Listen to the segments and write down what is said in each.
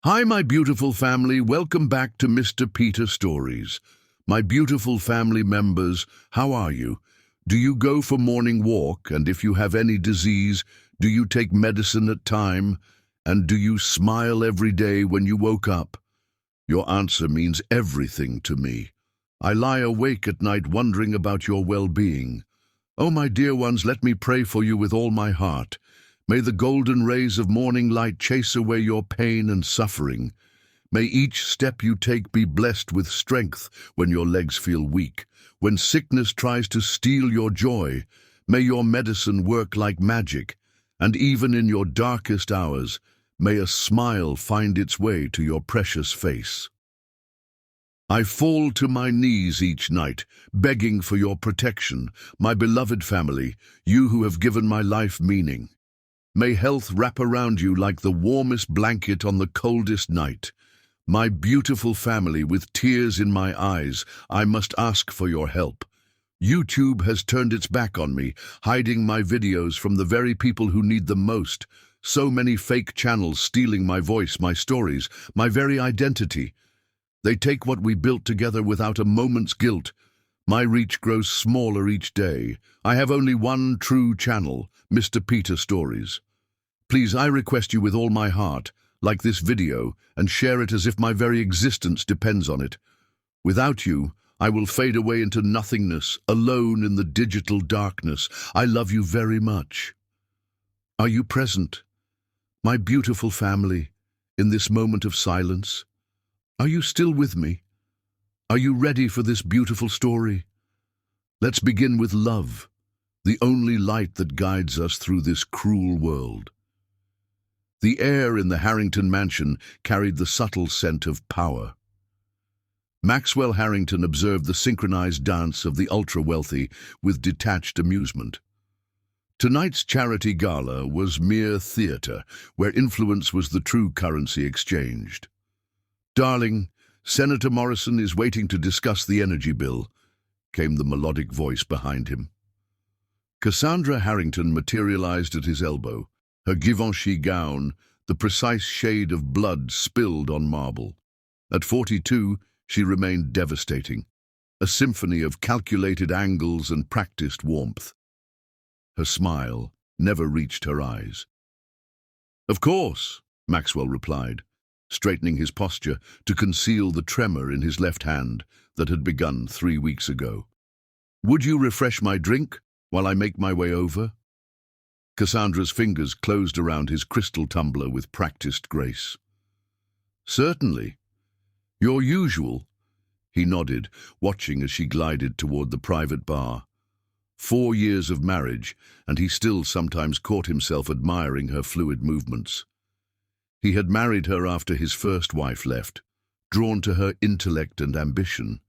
Hi, my beautiful family. Welcome back to Mr. Peter Stories. My beautiful family members, how are you? Do you go for morning walk? And if you have any disease, do you take medicine at time? And do you smile every day when you woke up? Your answer means everything to me. I lie awake at night wondering about your well-being. Oh, my dear ones, let me pray for you with all my heart. May the golden rays of morning light chase away your pain and suffering. May each step you take be blessed with strength when your legs feel weak. When sickness tries to steal your joy, may your medicine work like magic. And even in your darkest hours, may a smile find its way to your precious face. I fall to my knees each night, begging for your protection, my beloved family, you who have given my life meaning. May health wrap around you like the warmest blanket on the coldest night. My beautiful family, with tears in my eyes, I must ask for your help. YouTube has turned its back on me, hiding my videos from the very people who need them most. So many fake channels stealing my voice, my stories, my very identity. They take what we built together without a moment's guilt. My reach grows smaller each day. I have only one true channel, Mr. Peter Stories. Please, I request you with all my heart, like this video and share it as if my very existence depends on it. Without you, I will fade away into nothingness, alone in the digital darkness. I love you very much. Are you present, my beautiful family, in this moment of silence? Are you still with me? Are you ready for this beautiful story? Let's begin with love, the only light that guides us through this cruel world. The air in the Harrington mansion carried the subtle scent of power. Maxwell Harrington observed the synchronized dance of the ultra-wealthy with detached amusement. Tonight's charity gala was mere theater, where influence was the true currency exchanged. "Darling, Senator Morrison is waiting to discuss the energy bill," came the melodic voice behind him. Cassandra Harrington materialized at his elbow, her Givenchy gown, the precise shade of blood spilled on marble. At 42, she remained devastating, a symphony of calculated angles and practiced warmth. Her smile never reached her eyes. "Of course," Maxwell replied, straightening his posture to conceal the tremor in his left hand that had begun 3 weeks ago. "Would you refresh my drink while I make my way over?" Cassandra's fingers closed around his crystal tumbler with practiced grace. "Certainly. Your usual," he nodded, watching as she glided toward the private bar. 4 years of marriage, and he still sometimes caught himself admiring her fluid movements. He had married her after his first wife left, drawn to her intellect and ambition.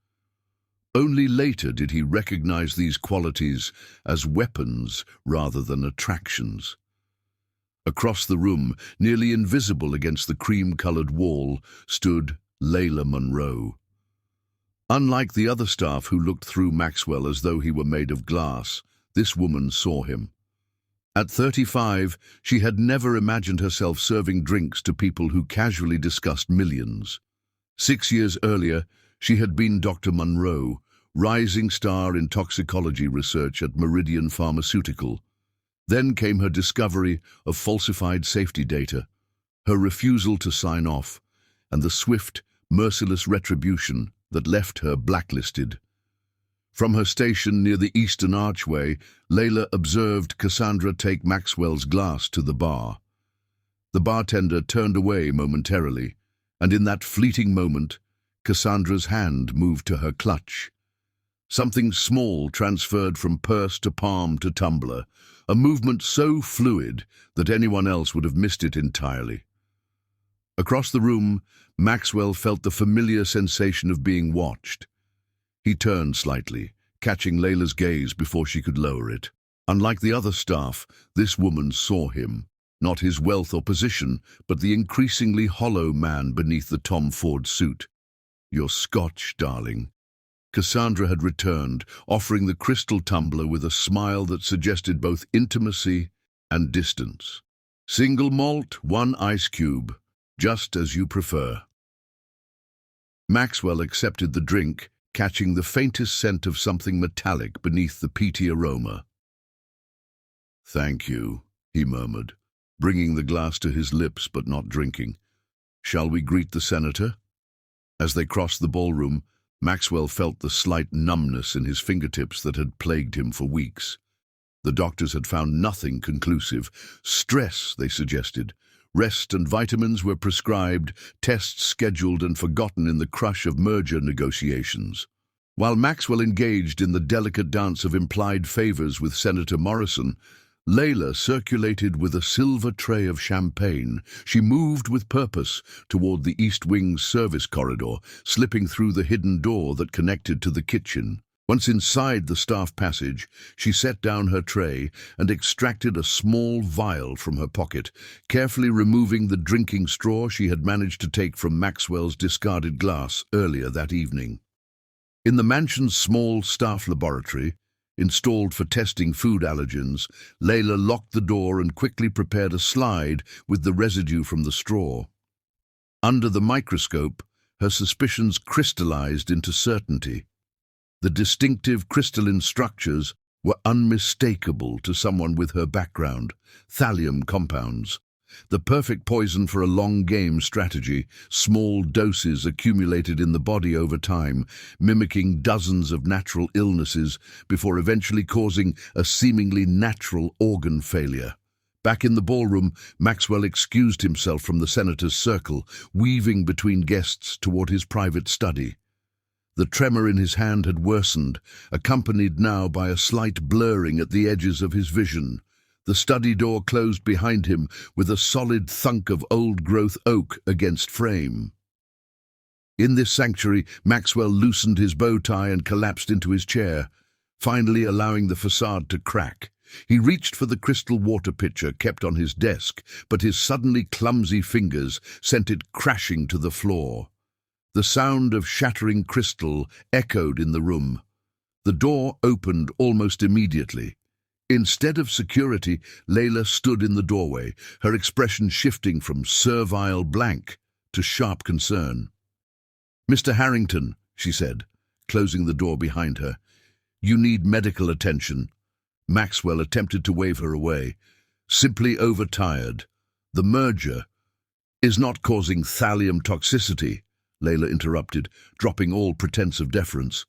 Only later did he recognize these qualities as weapons rather than attractions. Across the room, nearly invisible against the cream-colored wall, stood Layla Monroe. Unlike the other staff who looked through Maxwell as though he were made of glass, this woman saw him. At 35, she had never imagined herself serving drinks to people who casually discussed millions. 6 years earlier, she had been Dr. Monroe, rising star in toxicology research at Meridian Pharmaceutical. Then came her discovery of falsified safety data, her refusal to sign off, and the swift, merciless retribution that left her blacklisted. From her station near the eastern archway, Layla observed Cassandra take Maxwell's glass to the bar. The bartender turned away momentarily, and in that fleeting moment, Cassandra's hand moved to her clutch. Something small transferred from purse to palm to tumbler, a movement so fluid that anyone else would have missed it entirely. Across the room, Maxwell felt the familiar sensation of being watched. He turned slightly, catching Layla's gaze before she could lower it. Unlike the other staff, this woman saw him, not his wealth or position, but the increasingly hollow man beneath the Tom Ford suit. "You're Scotch, darling." Cassandra had returned, offering the crystal tumbler with a smile that suggested both intimacy and distance. "Single malt, 1 ice cube." Just as you prefer. Maxwell accepted the drink, catching the faintest scent of something metallic beneath the peaty aroma. "Thank you," he murmured, bringing the glass to his lips but not drinking. "Shall we greet the senator?" As they crossed the ballroom, Maxwell felt the slight numbness in his fingertips that had plagued him for weeks. The doctors had found nothing conclusive. Stress, they suggested. Rest and vitamins were prescribed, tests scheduled and forgotten in the crush of merger negotiations. While Maxwell engaged in the delicate dance of implied favors with Senator Morrison, Layla circulated with a silver tray of champagne. She moved with purpose toward the East Wing's service corridor, slipping through the hidden door that connected to the kitchen. Once inside the staff passage, she set down her tray and extracted a small vial from her pocket, carefully removing the drinking straw she had managed to take from Maxwell's discarded glass earlier that evening. In the mansion's small staff laboratory, installed for testing food allergens, Layla locked the door and quickly prepared a slide with the residue from the straw. Under the microscope, her suspicions crystallized into certainty. The distinctive crystalline structures were unmistakable to someone with her background: thallium compounds. The perfect poison for a long-game strategy, small doses accumulated in the body over time, mimicking dozens of natural illnesses before eventually causing a seemingly natural organ failure. Back in the ballroom, Maxwell excused himself from the senator's circle, weaving between guests toward his private study. The tremor in his hand had worsened, accompanied now by a slight blurring at the edges of his vision. The study door closed behind him with a solid thunk of old-growth oak against frame. In this sanctuary, Maxwell loosened his bow tie and collapsed into his chair, finally allowing the facade to crack. He reached for the crystal water pitcher kept on his desk, but his suddenly clumsy fingers sent it crashing to the floor. The sound of shattering crystal echoed in the room. The door opened almost immediately. Instead of security, Layla stood in the doorway, her expression shifting from servile blank to sharp concern. "Mr. Harrington," she said, closing the door behind her, "you need medical attention." Maxwell attempted to wave her away. "Simply overtired. The merger is not causing thallium toxicity," Layla interrupted, dropping all pretense of deference.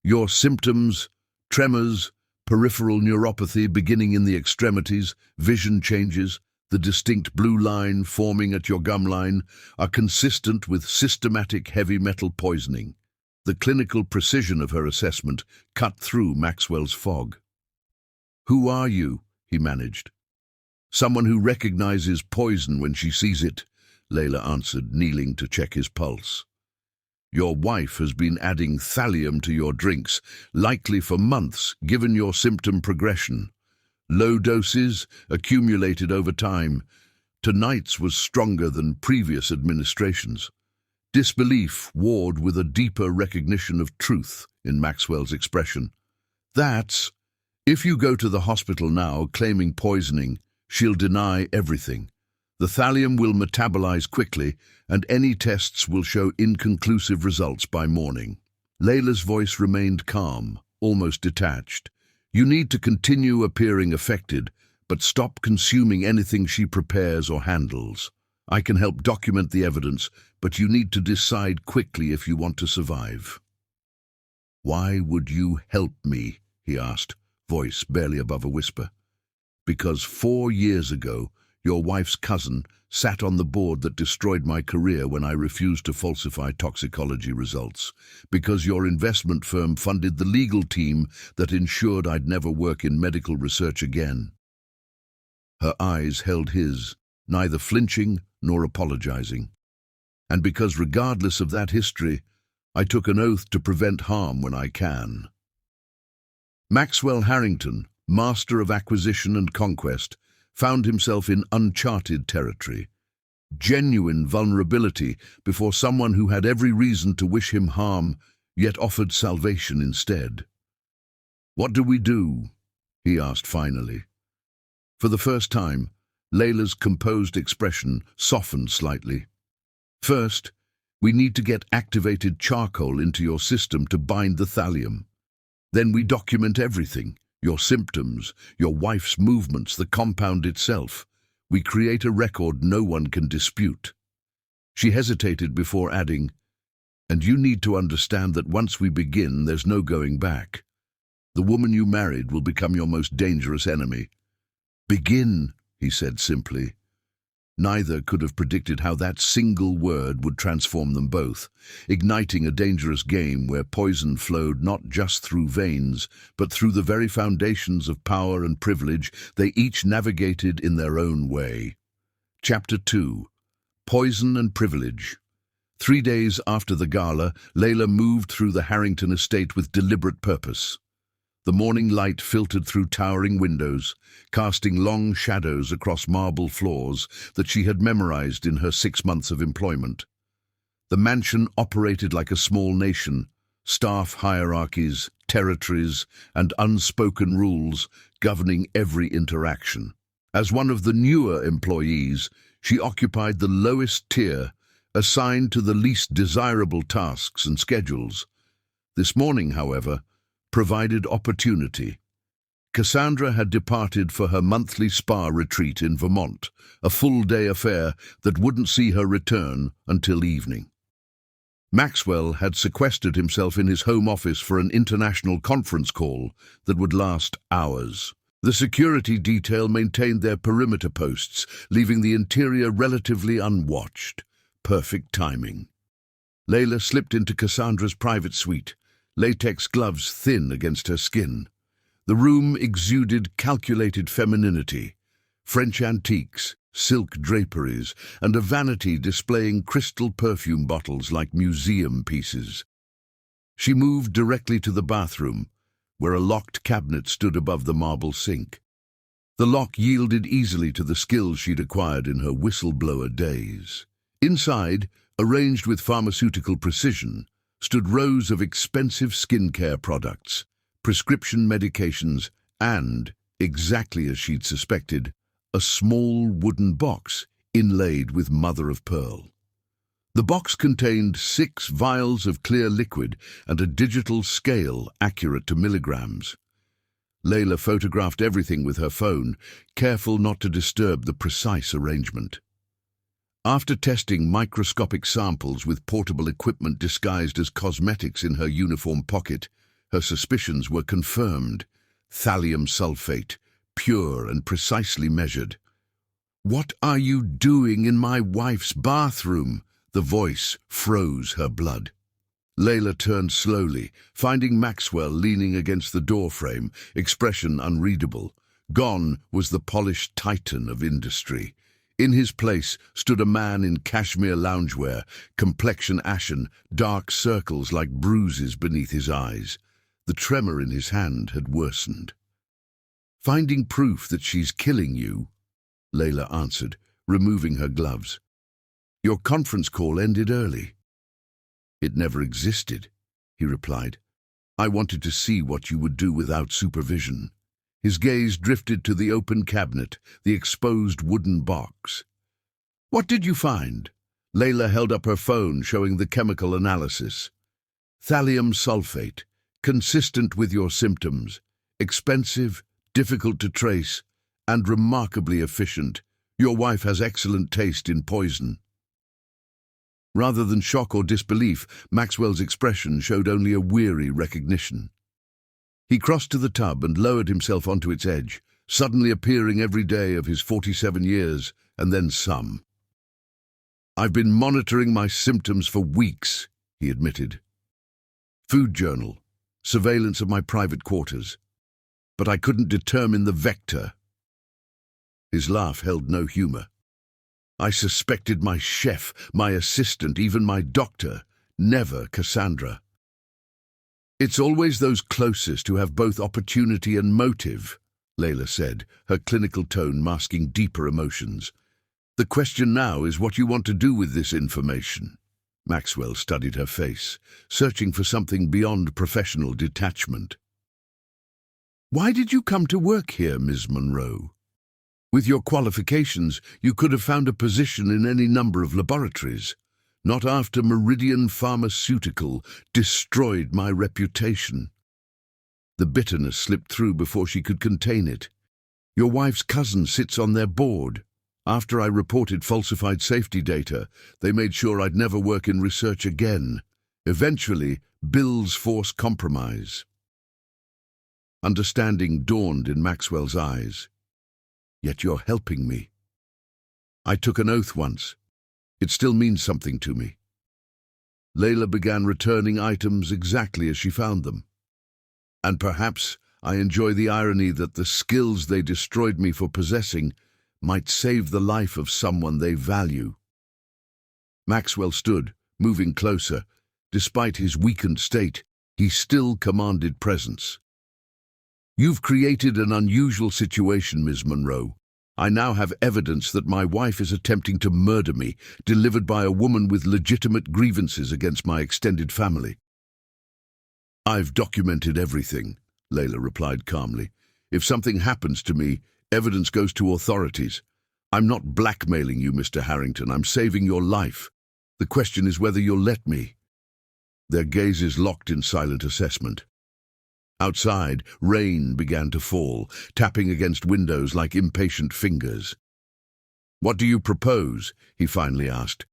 "Your symptoms, tremors, peripheral neuropathy beginning in the extremities, vision changes, the distinct blue line forming at your gum line, are consistent with systematic heavy metal poisoning." The clinical precision of her assessment cut through Maxwell's fog. "Who are you?" he managed. "Someone who recognizes poison when she sees it," Layla answered, kneeling to check his pulse. "Your wife has been adding thallium to your drinks, likely for months, given your symptom progression. Low doses, accumulated over time. Tonight's was stronger than previous administrations." Disbelief warred with a deeper recognition of truth in Maxwell's expression. "That's... If you go to the hospital now claiming poisoning, she'll deny everything. The thallium will metabolize quickly, and any tests will show inconclusive results by morning." Layla's voice remained calm, almost detached. "You need to continue appearing affected, but stop consuming anything she prepares or handles. I can help document the evidence, but you need to decide quickly if you want to survive." "Why would you help me?" he asked, voice barely above a whisper. "Because 4 years ago, your wife's cousin sat on the board that destroyed my career when I refused to falsify toxicology results. Because your investment firm funded the legal team that ensured I'd never work in medical research again." Her eyes held his, neither flinching nor apologizing. "And because regardless of that history, I took an oath to prevent harm when I can." Maxwell Harrington, master of acquisition and conquest, found himself in uncharted territory. Genuine vulnerability before someone who had every reason to wish him harm, yet offered salvation instead. "What do we do?" he asked finally. For the first time, Layla's composed expression softened slightly. First, we need to get activated charcoal into your system to bind the thallium. Then we document everything, your symptoms, your wife's movements, the compound itself. We create a record no one can dispute. She hesitated before adding, and you need to understand that once we begin, there's no going back. The woman you married will become your most dangerous enemy. Begin, he said simply. Neither could have predicted how that single word would transform them both, igniting a dangerous game where poison flowed not just through veins, but through the very foundations of power and privilege they each navigated in their own way. Chapter 2. Poison and Privilege. 3 days after the gala, Layla moved through the Harrington estate with deliberate purpose. The morning light filtered through towering windows, casting long shadows across marble floors that she had memorized in her 6 months of employment. The mansion operated like a small nation, staff hierarchies, territories, and unspoken rules governing every interaction. As one of the newer employees, she occupied the lowest tier, assigned to the least desirable tasks and schedules. This morning, however, provided opportunity. Cassandra had departed for her monthly spa retreat in Vermont, a full-day affair that wouldn't see her return until evening. Maxwell had sequestered himself in his home office for an international conference call that would last hours. The security detail maintained their perimeter posts, leaving the interior relatively unwatched. Perfect timing. Layla slipped into Cassandra's private suite, latex gloves thin against her skin. The room exuded calculated femininity, French antiques, silk draperies, and a vanity displaying crystal perfume bottles like museum pieces. She moved directly to the bathroom, where a locked cabinet stood above the marble sink. The lock yielded easily to the skills she'd acquired in her whistleblower days. Inside, arranged with pharmaceutical precision, stood rows of expensive skincare products, prescription medications, and, exactly as she'd suspected, a small wooden box inlaid with mother-of-pearl. The box contained 6 vials of clear liquid and a digital scale accurate to milligrams. Layla photographed everything with her phone, careful not to disturb the precise arrangement. After testing microscopic samples with portable equipment disguised as cosmetics in her uniform pocket, her suspicions were confirmed. Thallium sulfate, pure and precisely measured. "What are you doing in my wife's bathroom?" The voice froze her blood. Layla turned slowly, finding Maxwell leaning against the doorframe, expression unreadable. Gone was the polished titan of industry. In his place stood a man in cashmere loungewear, complexion ashen, dark circles like bruises beneath his eyes. The tremor in his hand had worsened. "Finding proof that she's killing you," Layla answered, removing her gloves. "Your conference call ended early." "It never existed," he replied. "I wanted to see what you would do without supervision." His gaze drifted to the open cabinet, the exposed wooden box. "What did you find?" Layla held up her phone, showing the chemical analysis. "Thallium sulfate, consistent with your symptoms, expensive, difficult to trace, and remarkably efficient. Your wife has excellent taste in poison." Rather than shock or disbelief, Maxwell's expression showed only a weary recognition. He crossed to the tub and lowered himself onto its edge, suddenly appearing every day of his 47 years, and then some. "I've been monitoring my symptoms for weeks," he admitted. "Food journal, surveillance of my private quarters. But I couldn't determine the vector." His laugh held no humor. "I suspected my chef, my assistant, even my doctor, never Cassandra." "It's always those closest who have both opportunity and motive," Layla said, her clinical tone masking deeper emotions. "The question now is what you want to do with this information." Maxwell studied her face, searching for something beyond professional detachment. "Why did you come to work here, Ms. Monroe?" With your qualifications, you could have found a position in any number of laboratories. Not after Meridian Pharmaceutical destroyed my reputation." The bitterness slipped through before she could contain it. "Your wife's cousin sits on their board. After I reported falsified safety data, they made sure I'd never work in research again. Eventually, Bill's forced compromise." Understanding dawned in Maxwell's eyes. "Yet you're helping me. I took an oath once. It still means something to me." Layla began returning items exactly as she found them. "And perhaps I enjoy the irony that the skills they destroyed me for possessing might save the life of someone they value." Maxwell stood, moving closer. Despite his weakened state, he still commanded presence. "You've created an unusual situation, Ms. Monroe. I now have evidence that my wife is attempting to murder me, delivered by a woman with legitimate grievances against my extended family." "I've documented everything," Layla replied calmly. "If something happens to me, evidence goes to authorities. I'm not blackmailing you, Mr. Harrington. I'm saving your life. The question is whether you'll let me." Their gazes locked in silent assessment. Outside, rain began to fall, tapping against windows like impatient fingers. "What do you propose?" he finally asked.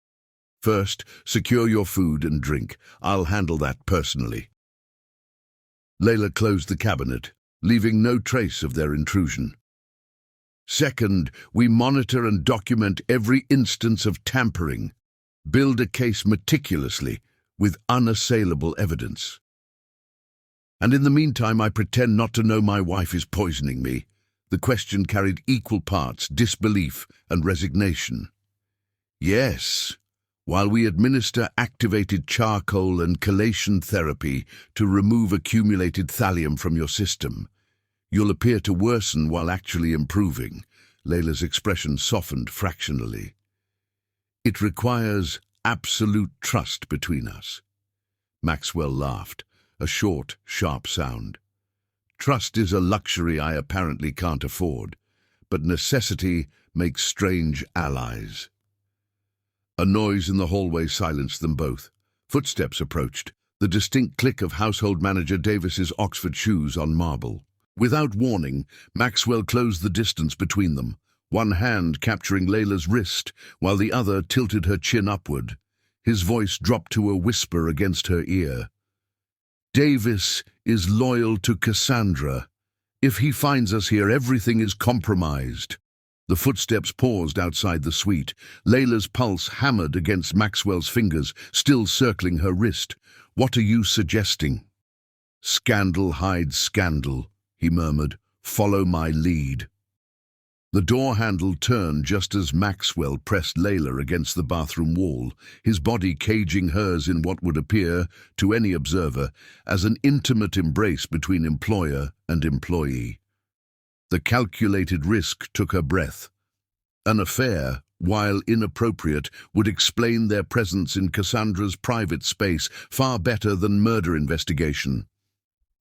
"First, secure your food and drink. I'll handle that personally." Layla closed the cabinet, leaving no trace of their intrusion. "Second, we monitor and document every instance of tampering. Build a case meticulously, with unassailable evidence. And in the meantime, I pretend not to know my wife is poisoning me." The question carried equal parts disbelief and resignation. "Yes, while we administer activated charcoal and chelation therapy to remove accumulated thallium from your system, you'll appear to worsen while actually improving." Layla's expression softened fractionally. "It requires absolute trust between us." Maxwell laughed, a short, sharp sound. "Trust is a luxury I apparently can't afford, but necessity makes strange allies." A noise in the hallway silenced them both. Footsteps approached, the distinct click of household manager Davis's Oxford shoes on marble. Without warning, Maxwell closed the distance between them, one hand capturing Layla's wrist, while the other tilted her chin upward. His voice dropped to a whisper against her ear. "Davis is loyal to Cassandra. If he finds us here, everything is compromised." The footsteps paused outside the suite. Layla's pulse hammered against Maxwell's fingers, still circling her wrist. "What are you suggesting?" "Scandal hides scandal," he murmured. "Follow my lead." The door handle turned just as Maxwell pressed Layla against the bathroom wall, his body caging hers in what would appear, to any observer, as an intimate embrace between employer and employee. The calculated risk took her breath. An affair, while inappropriate, would explain their presence in Cassandra's private space far better than murder investigation.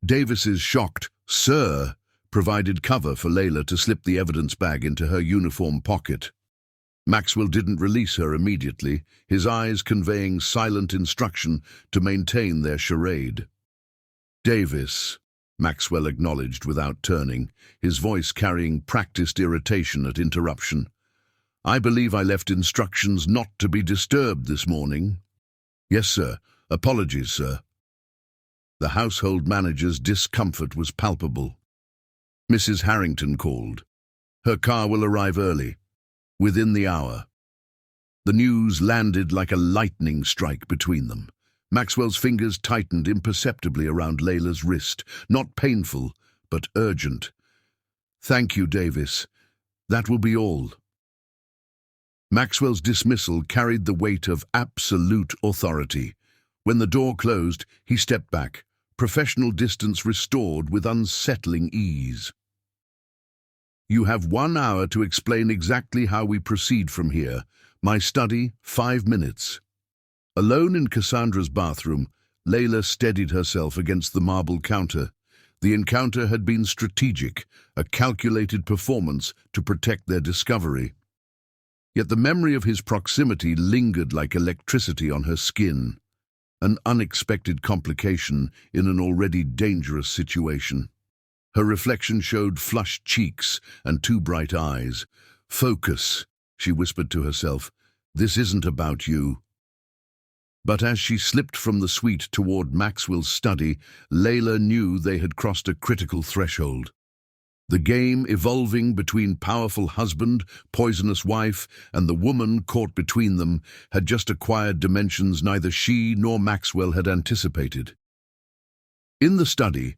Davis's shocked, "Sir," provided cover for Layla to slip the evidence bag into her uniform pocket. Maxwell didn't release her immediately, his eyes conveying silent instruction to maintain their charade. "Davis," Maxwell acknowledged without turning, his voice carrying practiced irritation at interruption. "I believe I left instructions not to be disturbed this morning." "Yes, sir. Apologies, sir." The household manager's discomfort was palpable. "Mrs. Harrington called. Her car will arrive early, within the hour." The news landed like a lightning strike between them. Maxwell's fingers tightened imperceptibly around Layla's wrist, not painful, but urgent. "Thank you, Davis. That will be all." Maxwell's dismissal carried the weight of absolute authority. When the door closed, he stepped back, professional distance restored with unsettling ease. "You have 1 hour to explain exactly how we proceed from here. My study, 5 minutes." Alone in Cassandra's bathroom, Layla steadied herself against the marble counter. The encounter had been strategic, a calculated performance to protect their discovery. Yet the memory of his proximity lingered like electricity on her skin, an unexpected complication in an already dangerous situation. Her reflection showed flushed cheeks and two bright eyes. "Focus," she whispered to herself. "This isn't about you." But as she slipped from the suite toward Maxwell's study, Layla knew they had crossed a critical threshold. The game evolving between powerful husband, poisonous wife, and the woman caught between them had just acquired dimensions neither she nor Maxwell had anticipated. In the study,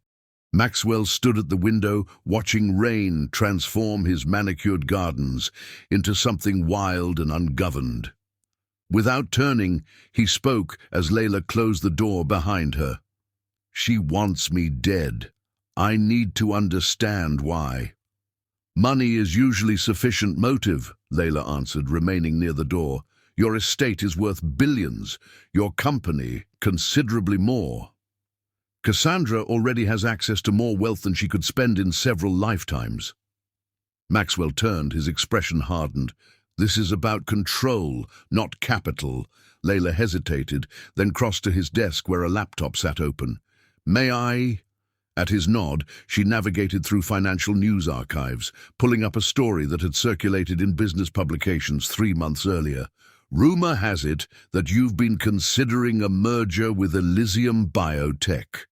Maxwell stood at the window, watching rain transform his manicured gardens into something wild and ungoverned. Without turning, he spoke as Layla closed the door behind her. "She wants me dead. I need to understand why." "Money is usually sufficient motive," Layla answered, remaining near the door. "Your estate is worth billions, your company considerably more. Cassandra already has access to more wealth than she could spend in several lifetimes." Maxwell turned, his expression hardened. "This is about control, not capital." Layla hesitated, then crossed to his desk where a laptop sat open. "May I?" At his nod, she navigated through financial news archives, pulling up a story that had circulated in business publications 3 months earlier. "Rumor has it that you've been considering a merger with Elysium Biotech."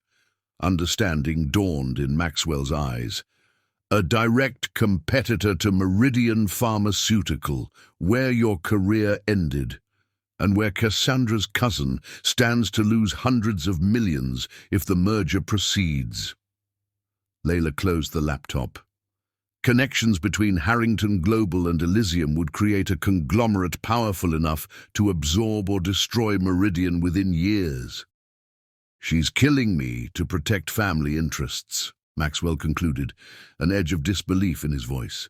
Understanding dawned in Maxwell's eyes. "A direct competitor to Meridian Pharmaceutical, where your career ended, and where Cassandra's cousin stands to lose hundreds of millions if the merger proceeds." Layla closed the laptop. Connections between Harrington Global and Elysium would create a conglomerate powerful enough to absorb or destroy Meridian within years. "She's killing me to protect family interests," Maxwell concluded, an edge of disbelief in his voice.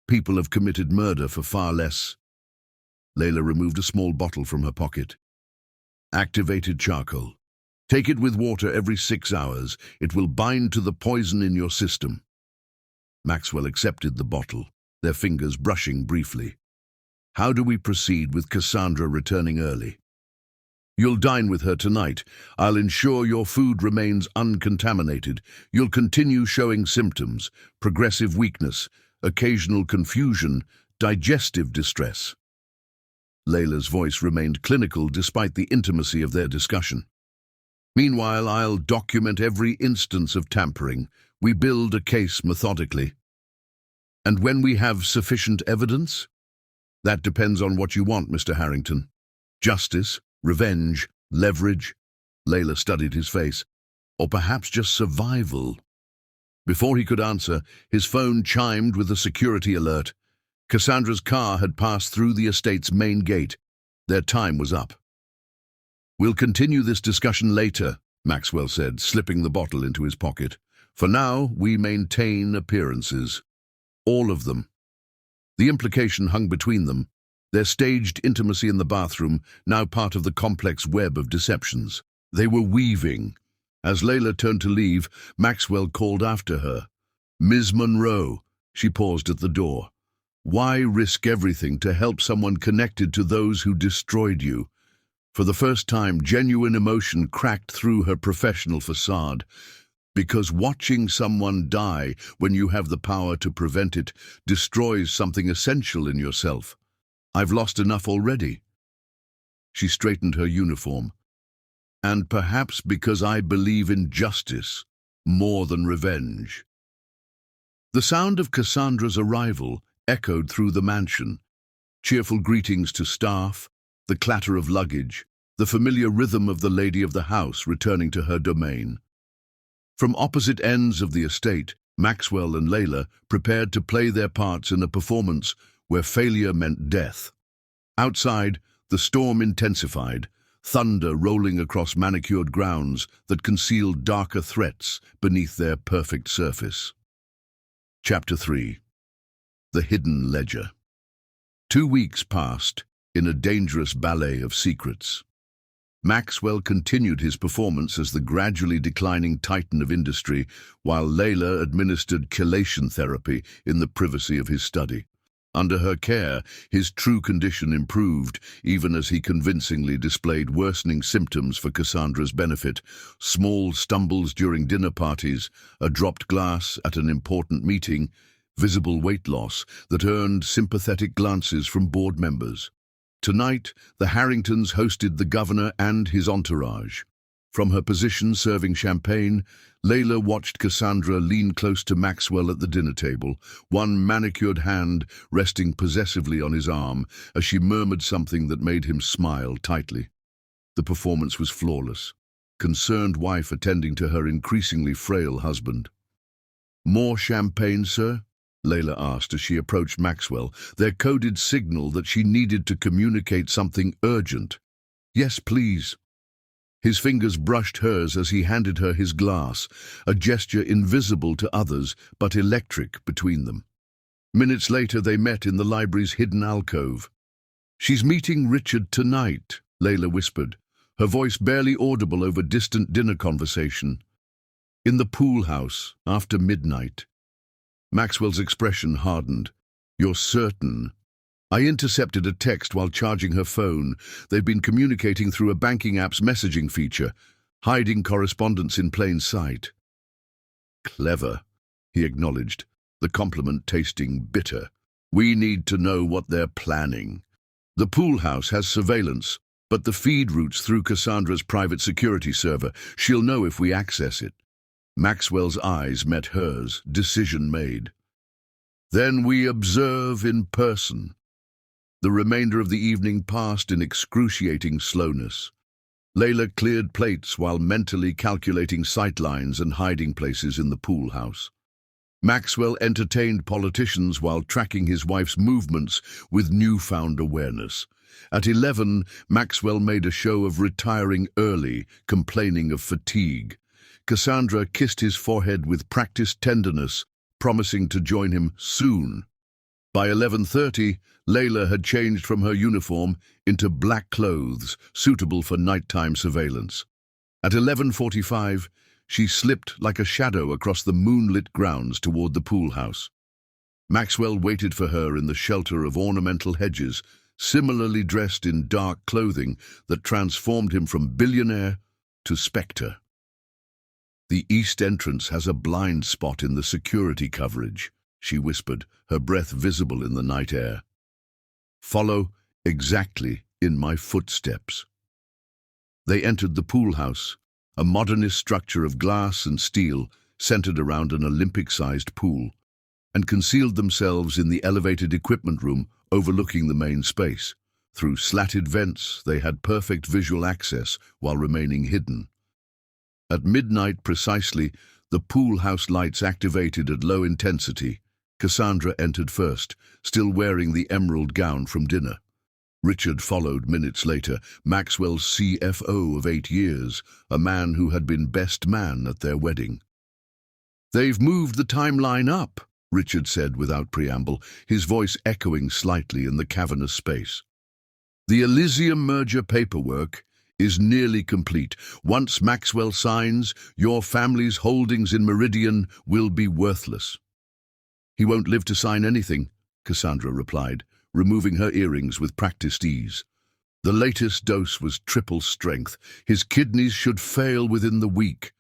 "People have committed murder for far less." Layla removed a small bottle from her pocket. "Activated charcoal. Take it with water every 6 hours. It will bind to the poison in your system." Maxwell accepted the bottle, their fingers brushing briefly. "How do we proceed with Cassandra returning early?" "You'll dine with her tonight. I'll ensure your food remains uncontaminated. You'll continue showing symptoms: progressive weakness, occasional confusion, digestive distress." Layla's voice remained clinical despite the intimacy of their discussion. "Meanwhile, I'll document every instance of tampering. We build a case methodically." "And when we have sufficient evidence?" "That depends on what you want, Mr. Harrington. Justice, revenge, leverage." Layla studied his face. "Or perhaps just survival." Before he could answer, his phone chimed with a security alert. Cassandra's car had passed through the estate's main gate. Their time was up. "We'll continue this discussion later," Maxwell said, slipping the bottle into his pocket. "For now, we maintain appearances. All of them." The implication hung between them, their staged intimacy in the bathroom, now part of the complex web of deceptions. They were weaving. As Layla turned to leave, Maxwell called after her. "Ms. Monroe." She paused at the door. "Why risk everything to help someone connected to those who destroyed you?" For the first time, genuine emotion cracked through her professional facade. "Because watching someone die when you have the power to prevent it destroys something essential in yourself. I've lost enough already." She straightened her uniform. "And perhaps because I believe in justice more than revenge." The sound of Cassandra's arrival echoed through the mansion. Cheerful greetings to staff, the clatter of luggage, the familiar rhythm of the lady of the house returning to her domain. From opposite ends of the estate, Maxwell and Layla prepared to play their parts in a performance where failure meant death. Outside, the storm intensified, thunder rolling across manicured grounds that concealed darker threats beneath their perfect surface. Chapter 3. The Hidden Ledger. 2 weeks passed in a dangerous ballet of secrets. Maxwell continued his performance as the gradually declining titan of industry, while Layla administered chelation therapy in the privacy of his study. Under her care, his true condition improved, even as he convincingly displayed worsening symptoms for Cassandra's benefit: small stumbles during dinner parties, a dropped glass at an important meeting, visible weight loss that earned sympathetic glances from board members. Tonight, the Harringtons hosted the governor and his entourage. From her position serving champagne, Layla watched Cassandra lean close to Maxwell at the dinner table, one manicured hand resting possessively on his arm as she murmured something that made him smile tightly. The performance was flawless, concerned wife attending to her increasingly frail husband. "More champagne, sir?" Layla asked as she approached Maxwell, their coded signal that she needed to communicate something urgent. "Yes, please." His fingers brushed hers as he handed her his glass, a gesture invisible to others but electric between them. Minutes later they met in the library's hidden alcove. "She's meeting Richard tonight," Layla whispered, her voice barely audible over distant dinner conversation. "In the pool house, after midnight." Maxwell's expression hardened. "You're certain?" "I intercepted a text while charging her phone. They've been communicating through a banking app's messaging feature, hiding correspondence in plain sight." "Clever," he acknowledged, the compliment tasting bitter. "We need to know what they're planning. The pool house has surveillance, but the feed routes through Cassandra's private security server. She'll know if we access it." Maxwell's eyes met hers, decision made. "Then we observe in person." The remainder of the evening passed in excruciating slowness. Layla cleared plates while mentally calculating sightlines and hiding places in the pool house. Maxwell entertained politicians while tracking his wife's movements with newfound awareness. At 11, Maxwell made a show of retiring early, complaining of fatigue. Cassandra kissed his forehead with practiced tenderness, promising to join him soon. By 11:30, Layla had changed from her uniform into black clothes suitable for nighttime surveillance. At 11:45, she slipped like a shadow across the moonlit grounds toward the pool house. Maxwell waited for her in the shelter of ornamental hedges, similarly dressed in dark clothing that transformed him from billionaire to spectre. "The east entrance has a blind spot in the security coverage," she whispered, her breath visible in the night air. "Follow exactly in my footsteps." They entered the pool house, a modernist structure of glass and steel centered around an Olympic-sized pool, and concealed themselves in the elevated equipment room overlooking the main space. Through slatted vents, they had perfect visual access while remaining hidden. At midnight precisely, the pool house lights activated at low intensity. Cassandra entered first, still wearing the emerald gown from dinner. Richard followed minutes later, Maxwell's CFO of 8 years, a man who had been best man at their wedding. "They've moved the timeline up," Richard said without preamble, his voice echoing slightly in the cavernous space. "The Elysium merger paperwork is nearly complete. Once Maxwell signs, your family's holdings in Meridian will be worthless." "He won't live to sign anything," Cassandra replied, removing her earrings with practiced ease. The latest dose was triple strength. His kidneys should fail within the week.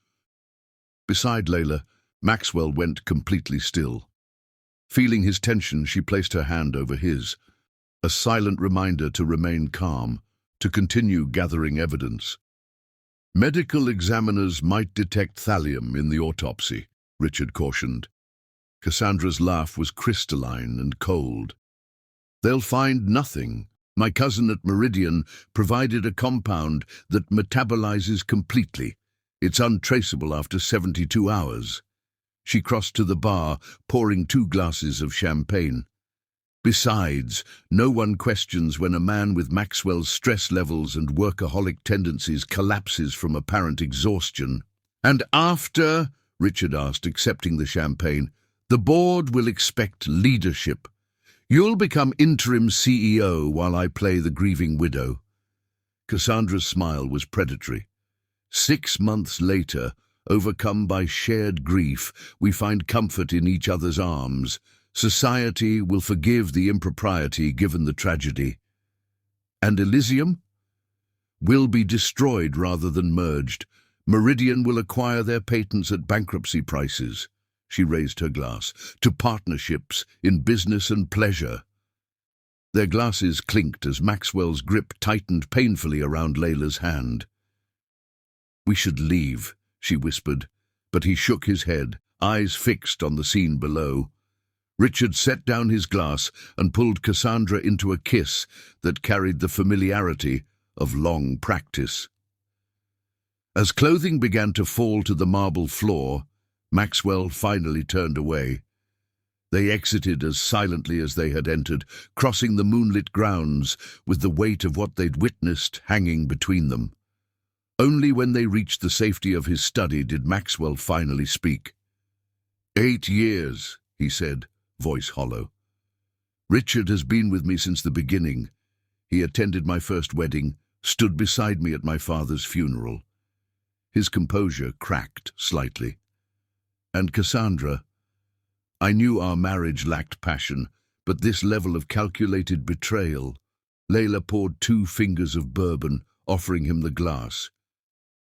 Beside Layla, Maxwell went completely still. Feeling his tension, she placed her hand over his, a silent reminder to remain calm, to continue gathering evidence. "Medical examiners might detect thallium in the autopsy," Richard cautioned. Cassandra's laugh was crystalline and cold. "They'll find nothing. My cousin at Meridian provided a compound that metabolizes completely. It's untraceable after 72 hours. She crossed to the bar, pouring 2 glasses of champagne. "Besides, no one questions when a man with Maxwell's stress levels and workaholic tendencies collapses from apparent exhaustion." "And after," Richard asked, accepting the champagne, "the board will expect leadership. You'll become interim CEO while I play the grieving widow." Cassandra's smile was predatory. 6 months later, overcome by shared grief, we find comfort in each other's arms. Society will forgive the impropriety given the tragedy. And Elysium will be destroyed rather than merged. Meridian will acquire their patents at bankruptcy prices. She raised her glass. To partnerships in business and pleasure. Their glasses clinked as Maxwell's grip tightened painfully around Layla's hand. "We should leave," she whispered, but he shook his head, eyes fixed on the scene below. Richard set down his glass and pulled Cassandra into a kiss that carried the familiarity of long practice. As clothing began to fall to the marble floor, Maxwell finally turned away. They exited as silently as they had entered, crossing the moonlit grounds with the weight of what they'd witnessed hanging between them. Only when they reached the safety of his study did Maxwell finally speak. 8 years, he said, voice hollow. Richard has been with me since the beginning. He attended my first wedding, stood beside me at my father's funeral. His composure cracked slightly. And Cassandra, I knew our marriage lacked passion, but this level of calculated betrayal. Layla poured 2 fingers of bourbon, offering him the glass.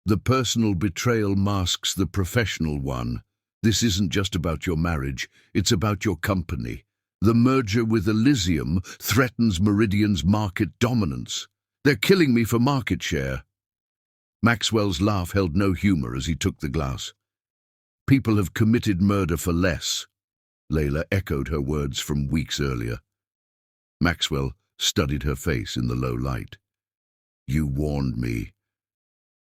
The personal betrayal masks the professional one. This isn't just about your marriage, it's about your company. The merger with Elysium threatens Meridian's market dominance. They're killing me for market share. Maxwell's laugh held no humor as he took the glass. People have committed murder for less. Layla echoed her words from weeks earlier. Maxwell studied her face in the low light. You warned me.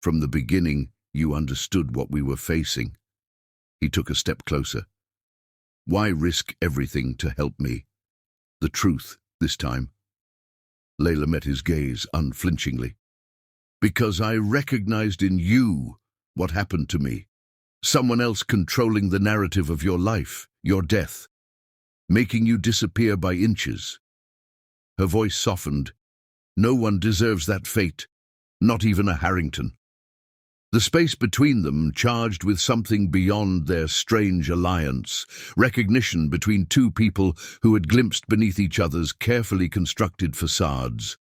From the beginning, you understood what we were facing. He took a step closer. Why risk everything to help me? The truth, this time. Layla met his gaze unflinchingly. Because I recognized in you what happened to me. Someone else controlling the narrative of your life, your death, making you disappear by inches. Her voice softened. No one deserves that fate, not even a Harrington. The space between them charged with something beyond their strange alliance, recognition between 2 people who had glimpsed beneath each other's carefully constructed facades.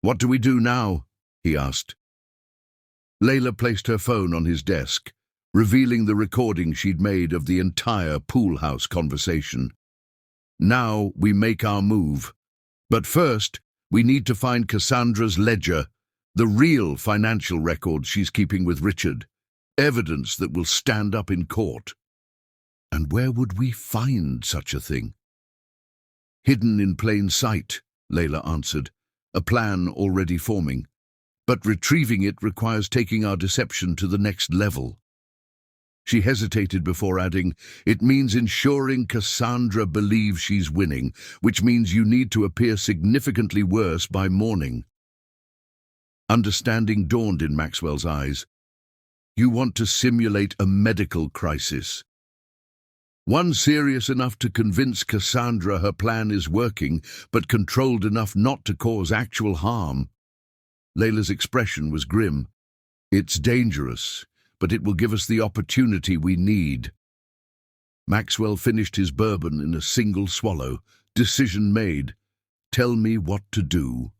What do we do now? He asked. Layla placed her phone on his desk, revealing the recording she'd made of the entire pool house conversation. Now we make our move. But first, we need to find Cassandra's ledger, the real financial record she's keeping with Richard, evidence that will stand up in court. And where would we find such a thing? Hidden in plain sight, Layla answered, a plan already forming. But retrieving it requires taking our deception to the next level. She hesitated before adding, it means ensuring Cassandra believes she's winning, which means you need to appear significantly worse by morning. Understanding dawned in Maxwell's eyes. You want to simulate a medical crisis. One serious enough to convince Cassandra her plan is working, but controlled enough not to cause actual harm. Layla's expression was grim. It's dangerous, but it will give us the opportunity we need. Maxwell finished his bourbon in a single swallow. Decision made. Tell me what to do.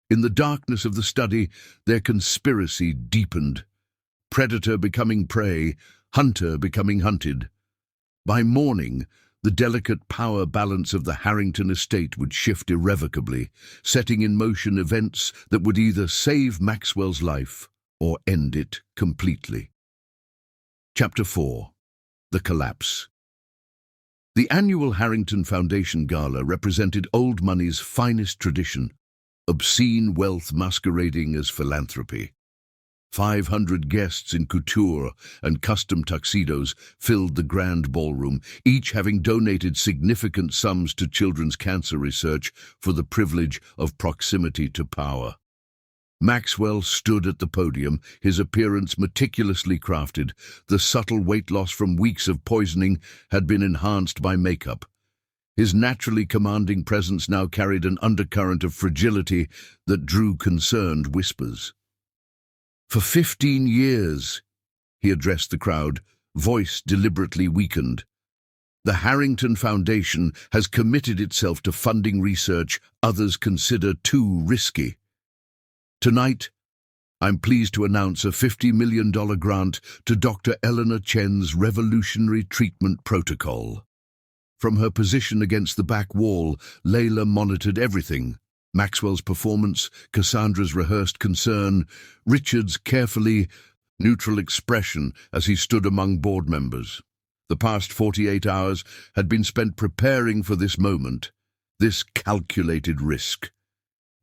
In the darkness of the study, their conspiracy deepened. Predator becoming prey, hunter becoming hunted. By morning, the delicate power balance of the Harrington estate would shift irrevocably, setting in motion events that would either save Maxwell's life or end it completely. Chapter 4. The Collapse. The annual Harrington Foundation Gala represented old money's finest tradition, obscene wealth masquerading as philanthropy. 500 guests in couture and custom tuxedos filled the grand ballroom, each having donated significant sums to children's cancer research for the privilege of proximity to power. Maxwell stood at the podium, his appearance meticulously crafted. The subtle weight loss from weeks of poisoning had been enhanced by makeup. His naturally commanding presence now carried an undercurrent of fragility that drew concerned whispers. "For 15 years," he addressed the crowd, voice deliberately weakened, "the Harrington Foundation has committed itself to funding research others consider too risky. Tonight, I'm pleased to announce a $50 million grant to Dr. Eleanor Chen's revolutionary treatment protocol." From her position against the back wall, Layla monitored everything: Maxwell's performance, Cassandra's rehearsed concern, Richard's carefully neutral expression as he stood among board members. The past 48 hours had been spent preparing for this moment, this calculated risk.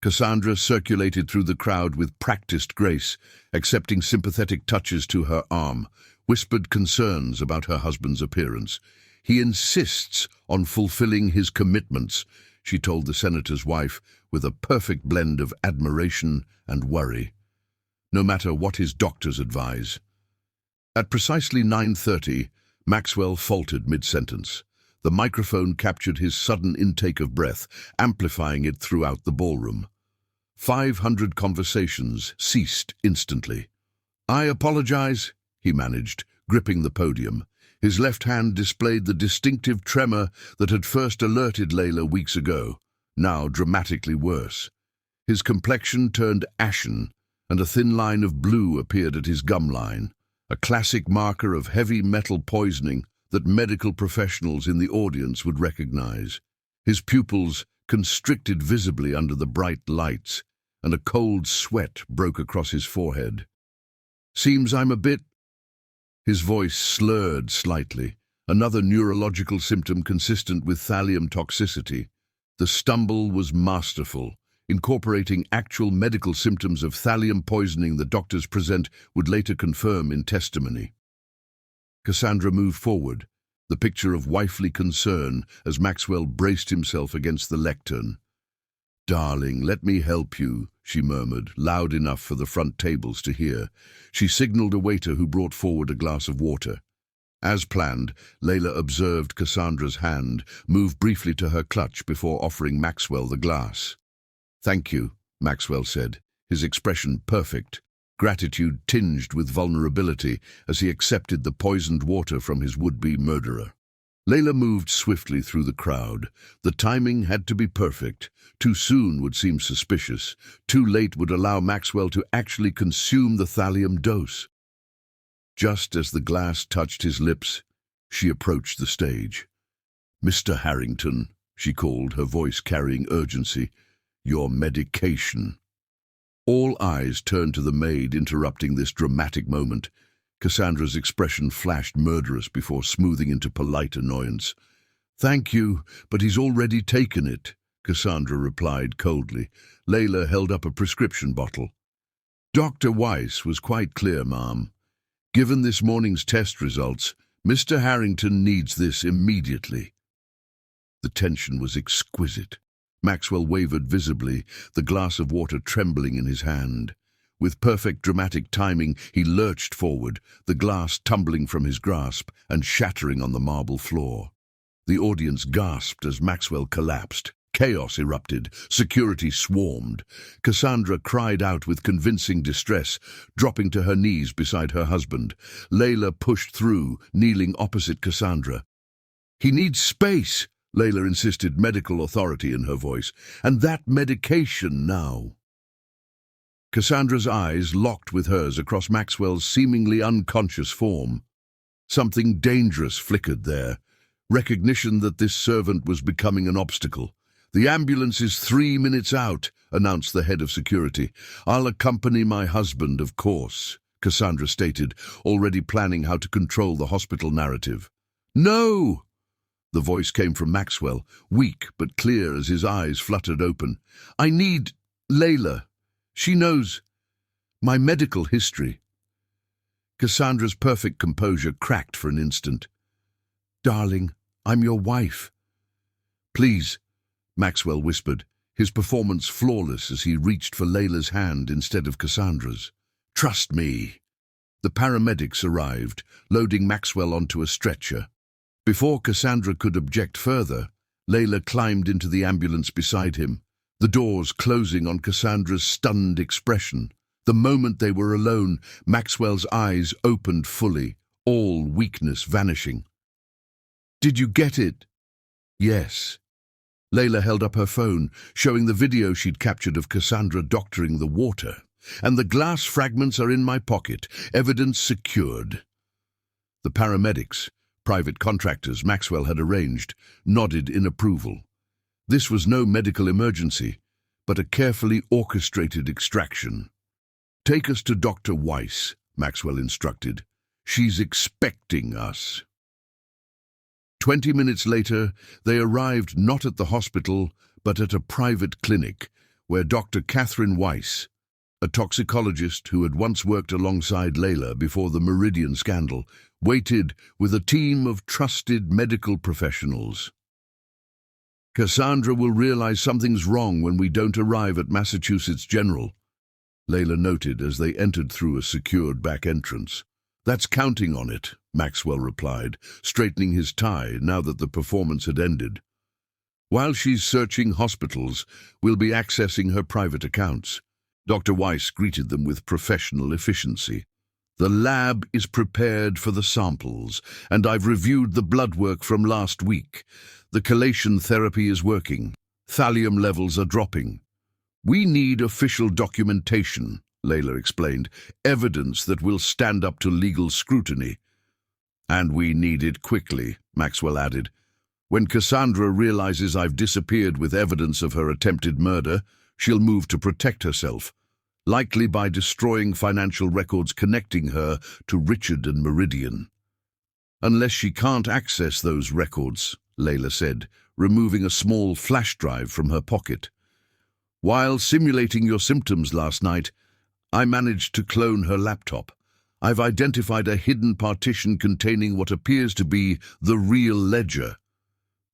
Cassandra circulated through the crowd with practiced grace, accepting sympathetic touches to her arm, whispered concerns about her husband's appearance. "He insists on fulfilling his commitments," she told the senator's wife, with a perfect blend of admiration and worry. "No matter what his doctors advise." At precisely 9:30, Maxwell faltered mid-sentence. The microphone captured his sudden intake of breath, amplifying it throughout the ballroom. 500 conversations ceased instantly. "I apologize," he managed, gripping the podium. His left hand displayed the distinctive tremor that had first alerted Layla weeks ago, now dramatically worse. His complexion turned ashen, and a thin line of blue appeared at his gum line, a classic marker of heavy metal poisoning that medical professionals in the audience would recognize. His pupils constricted visibly under the bright lights, and a cold sweat broke across his forehead. "Seems I'm a bit—" His voice slurred slightly, another neurological symptom consistent with thallium toxicity. The stumble was masterful, incorporating actual medical symptoms of thallium poisoning the doctors present would later confirm in testimony. Cassandra moved forward, the picture of wifely concern as Maxwell braced himself against the lectern. "Darling, let me help you," she murmured, loud enough for the front tables to hear. She signaled a waiter who brought forward a glass of water. As planned, Layla observed Cassandra's hand, move briefly to her clutch before offering Maxwell the glass. "Thank you," Maxwell said, his expression perfect, gratitude tinged with vulnerability as he accepted the poisoned water from his would-be murderer. Layla moved swiftly through the crowd. The timing had to be perfect. Too soon would seem suspicious. Too late would allow Maxwell to actually consume the thallium dose. Just as the glass touched his lips, she approached the stage. "Mr. Harrington," she called, her voice carrying urgency, "your medication." All eyes turned to the maid, interrupting this dramatic moment. Cassandra's expression flashed murderous before smoothing into polite annoyance. "Thank you, but he's already taken it," Cassandra replied coldly. Layla held up a prescription bottle. "Dr. Weiss was quite clear, ma'am. Given this morning's test results, Mr. Harrington needs this immediately." The tension was exquisite. Maxwell wavered visibly, the glass of water trembling in his hand. With perfect dramatic timing, he lurched forward, the glass tumbling from his grasp and shattering on the marble floor. The audience gasped as Maxwell collapsed. Chaos erupted. Security swarmed. Cassandra cried out with convincing distress, dropping to her knees beside her husband. Layla pushed through, kneeling opposite Cassandra. "He needs space," Layla insisted, medical authority in her voice. "And that medication now." Cassandra's eyes locked with hers across Maxwell's seemingly unconscious form. Something dangerous flickered there. Recognition that this servant was becoming an obstacle. "The ambulance is 3 minutes out," announced the head of security. "I'll accompany my husband, of course," Cassandra stated, already planning how to control the hospital narrative. "No!" The voice came from Maxwell, weak but clear as his eyes fluttered open. "I need Layla. She knows my medical history." Cassandra's perfect composure cracked for an instant. "Darling, I'm your wife." "Please," Maxwell whispered, his performance flawless as he reached for Layla's hand instead of Cassandra's. "Trust me." The paramedics arrived, loading Maxwell onto a stretcher. Before Cassandra could object further, Layla climbed into the ambulance beside him, the doors closing on Cassandra's stunned expression. The moment they were alone, Maxwell's eyes opened fully, all weakness vanishing. "Did you get it?" "Yes." Layla held up her phone, showing the video she'd captured of Cassandra doctoring the water. "And the glass fragments are in my pocket, evidence secured." The paramedics, private contractors Maxwell had arranged, nodded in approval. This was no medical emergency, but a carefully orchestrated extraction. "Take us to Dr. Weiss," Maxwell instructed. "She's expecting us." 20 minutes later, they arrived not at the hospital, but at a private clinic, where Dr. Catherine Weiss, a toxicologist who had once worked alongside Layla before the Meridian scandal, waited with a team of trusted medical professionals. "Cassandra will realize something's wrong when we don't arrive at Massachusetts General," Layla noted as they entered through a secured back entrance. "That's counting on it," Maxwell replied, straightening his tie now that the performance had ended. "While she's searching hospitals, we'll be accessing her private accounts." Dr. Weiss greeted them with professional efficiency. "The lab is prepared for the samples, and I've reviewed the blood work from last week. The chelation therapy is working. Thallium levels are dropping." "We need official documentation," Layla explained, "evidence that will stand up to legal scrutiny." "And we need it quickly," Maxwell added. "When Cassandra realizes I've disappeared with evidence of her attempted murder, she'll move to protect herself, likely by destroying financial records connecting her to Richard and Meridian." "Unless she can't access those records," Layla said, removing a small flash drive from her pocket. "While simulating your symptoms last night, I managed to clone her laptop. I've identified a hidden partition containing what appears to be the real ledger."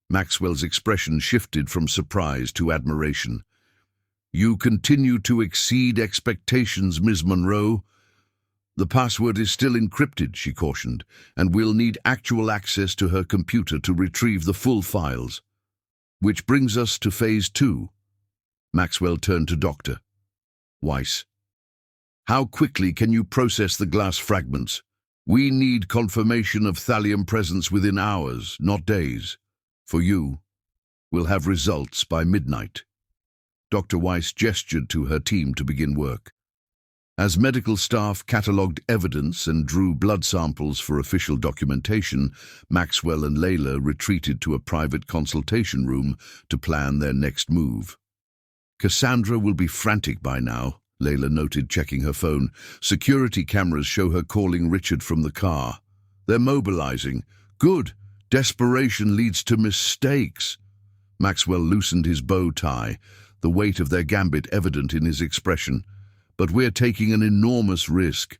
Maxwell's expression shifted from surprise to admiration. "You continue to exceed expectations, Ms. Monroe." "The password is still encrypted," she cautioned, "and we'll need actual access to her computer to retrieve the full files." "Which brings us to phase 2. Maxwell turned to Dr. Weiss. "How quickly can you process the glass fragments? We need confirmation of thallium presence within hours, not days. For you, we'll have results by midnight." Dr. Weiss gestured to her team to begin work. As medical staff catalogued evidence and drew blood samples for official documentation, Maxwell and Layla retreated to a private consultation room to plan their next move. "Cassandra will be frantic by now," Layla noted, checking her phone. "Security cameras show her calling Richard from the car. They're mobilizing. Good. Desperation leads to mistakes." Maxwell loosened his bow tie, the weight of their gambit evident in his expression. "But we're taking an enormous risk.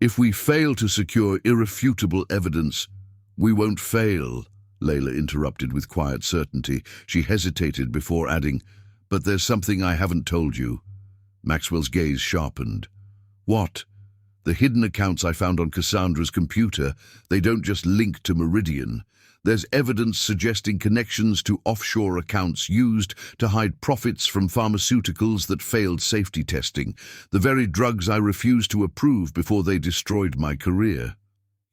If we fail to secure irrefutable evidence—" "We won't fail," Layla interrupted with quiet certainty. She hesitated before adding, "But there's something I haven't told you." Maxwell's gaze sharpened. "What?" "The hidden accounts I found on Cassandra's computer, they don't just link to Meridian. There's evidence suggesting connections to offshore accounts used to hide profits from pharmaceuticals that failed safety testing, the very drugs I refused to approve before they destroyed my career."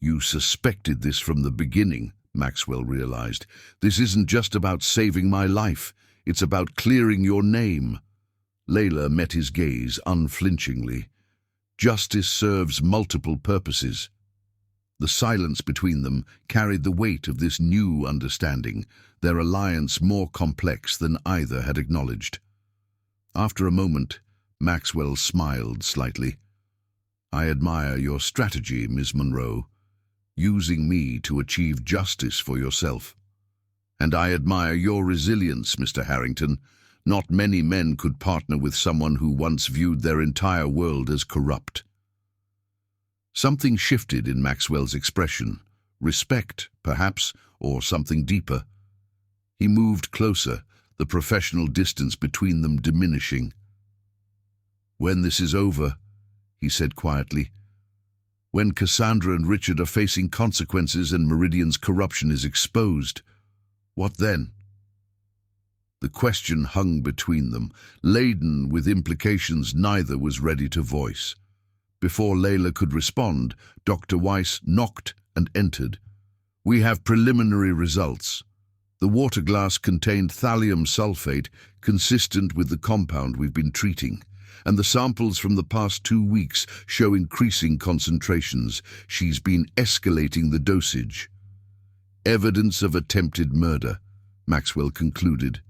"You suspected this from the beginning," Maxwell realized. "This isn't just about saving my life. It's about clearing your name." Layla met his gaze unflinchingly. "Justice serves multiple purposes." The silence between them carried the weight of this new understanding, their alliance more complex than either had acknowledged. After a moment, Maxwell smiled slightly. "I admire your strategy, Ms. Monroe, using me to achieve justice for yourself. And I admire your resilience, Mr. Harrington. Not many men could partner with someone who once viewed their entire world as corrupt." Something shifted in Maxwell's expression. Respect, perhaps, or something deeper. He moved closer, the professional distance between them diminishing. "When this is over," he said quietly, "when Cassandra and Richard are facing consequences and Meridian's corruption is exposed, what then?" The question hung between them, laden with implications neither was ready to voice. Before Layla could respond, Dr. Weiss knocked and entered. "We have preliminary results. The water glass contained thallium sulfate, consistent with the compound we've been treating, and the samples from the past 2 weeks show increasing concentrations. She's been escalating the dosage." "Evidence of attempted murder," Maxwell concluded.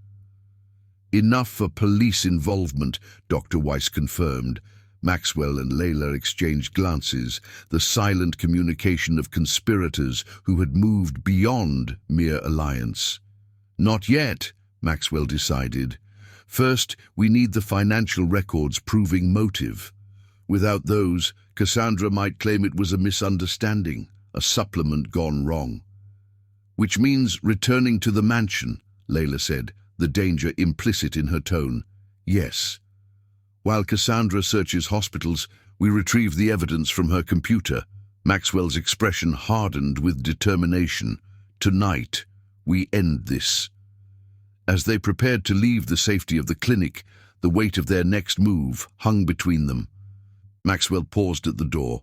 "Enough for police involvement," Dr. Weiss confirmed. Maxwell and Layla exchanged glances, the silent communication of conspirators who had moved beyond mere alliance. "Not yet," Maxwell decided. "First, we need the financial records proving motive. Without those, Cassandra might claim it was a misunderstanding, a supplement gone wrong." "Which means returning to the mansion," Layla said, the danger implicit in her tone. "Yes. While Cassandra searches hospitals, we retrieve the evidence from her computer." Maxwell's expression hardened with determination. "Tonight, we end this." As they prepared to leave the safety of the clinic, the weight of their next move hung between them. Maxwell paused at the door,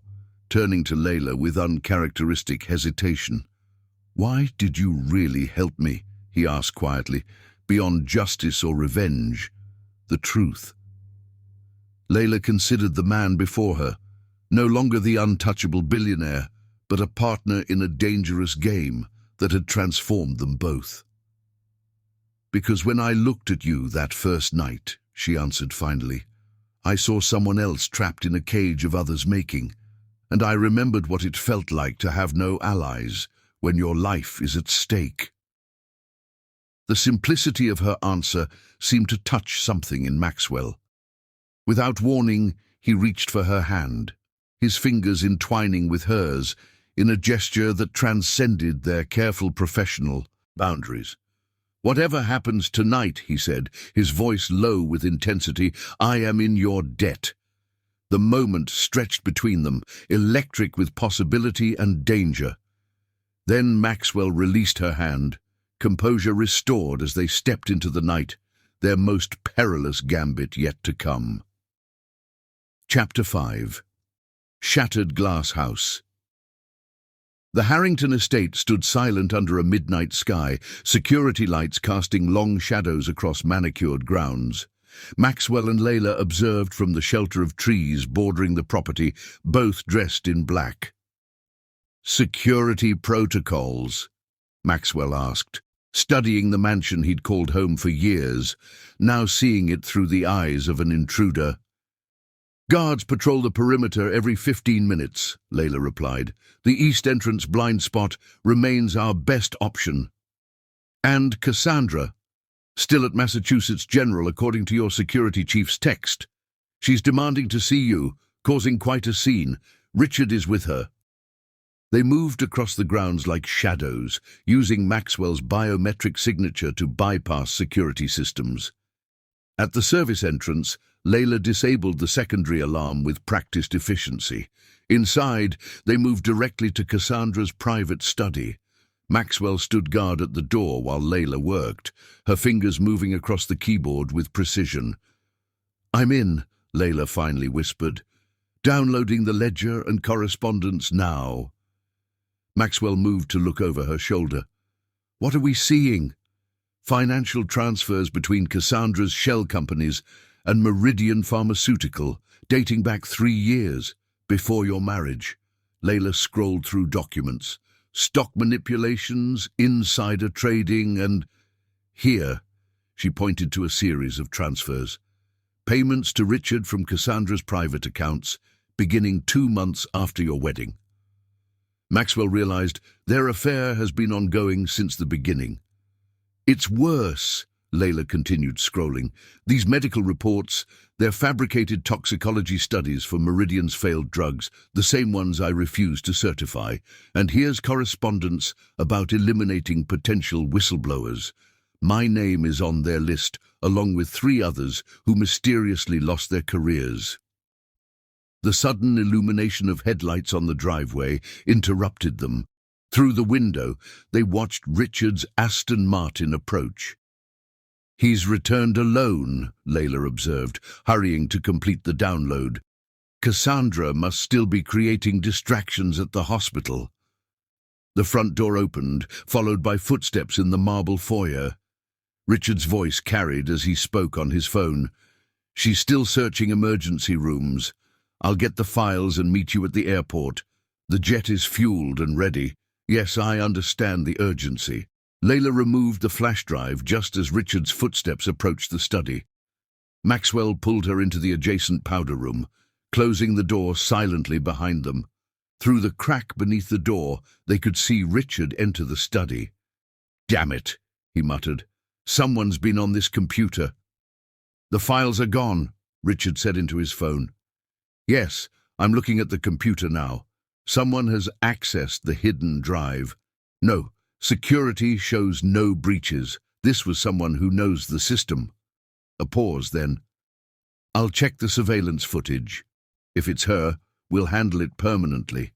turning to Layla with uncharacteristic hesitation. "Why did you really help me?" he asked quietly. "Beyond justice or revenge, the truth." Layla considered the man before her, no longer the untouchable billionaire, but a partner in a dangerous game that had transformed them both. "Because when I looked at you that first night," she answered finally, "I saw someone else trapped in a cage of others' making, and I remembered what it felt like to have no allies when your life is at stake." The simplicity of her answer seemed to touch something in Maxwell. Without warning, he reached for her hand, his fingers entwining with hers in a gesture that transcended their careful professional boundaries. "Whatever happens tonight," he said, his voice low with intensity, "I am in your debt." The moment stretched between them, electric with possibility and danger. Then Maxwell released her hand, composure restored as they stepped into the night, their most perilous gambit yet to come. Chapter 5. Shattered Glass House. The Harrington estate stood silent under a midnight sky, security lights casting long shadows across manicured grounds. Maxwell and Layla observed from the shelter of trees bordering the property, both dressed in black. "Security protocols?" Maxwell asked, studying the mansion he'd called home for years, now seeing it through the eyes of an intruder. "Guards patrol the perimeter every 15 minutes, Layla replied. "The east entrance blind spot remains our best option." "And Cassandra? Still at Massachusetts General, according to your security chief's text. She's demanding to see you, causing quite a scene. Richard is with her." They moved across the grounds like shadows, using Maxwell's biometric signature to bypass security systems. At the service entrance, Layla disabled the secondary alarm with practiced efficiency. Inside, they moved directly to Cassandra's private study. Maxwell stood guard at the door while Layla worked, her fingers moving across the keyboard with precision. "I'm in," Layla finally whispered. "Downloading the ledger and correspondence now." Maxwell moved to look over her shoulder. "What are we seeing?" "Financial transfers between Cassandra's shell companies and Meridian Pharmaceutical, dating back 3 years, before your marriage." Layla scrolled through documents. "Stock manipulations, insider trading, and..." "Here," she pointed to a series of transfers. "Payments to Richard from Cassandra's private accounts, beginning 2 months after your wedding." Maxwell realized their affair has been ongoing since the beginning. "It's worse," Layla continued scrolling. "These medical reports, they're fabricated toxicology studies for Meridian's failed drugs, the same ones I refused to certify. And here's correspondence about eliminating potential whistleblowers. My name is on their list, along with 3 others who mysteriously lost their careers." The sudden illumination of headlights on the driveway interrupted them. Through the window, they watched Richard's Aston Martin approach. He's returned alone, Layla observed, hurrying to complete the download. Cassandra must still be creating distractions at the hospital. The front door opened, followed by footsteps in the marble foyer. Richard's voice carried as he spoke on his phone. "She's still searching emergency rooms. I'll get the files and meet you at the airport. The jet is fueled and ready. Yes, I understand the urgency." Layla removed the flash drive just as Richard's footsteps approached the study. Maxwell pulled her into the adjacent powder room, closing the door silently behind them. Through the crack beneath the door, they could see Richard enter the study. "Damn it," he muttered. "Someone's been on this computer." "The files are gone," Richard said into his phone. "Yes, I'm looking at the computer now. Someone has accessed the hidden drive. No, security shows no breaches. This was someone who knows the system." A pause, then. "I'll check the surveillance footage. If it's her, we'll handle it permanently.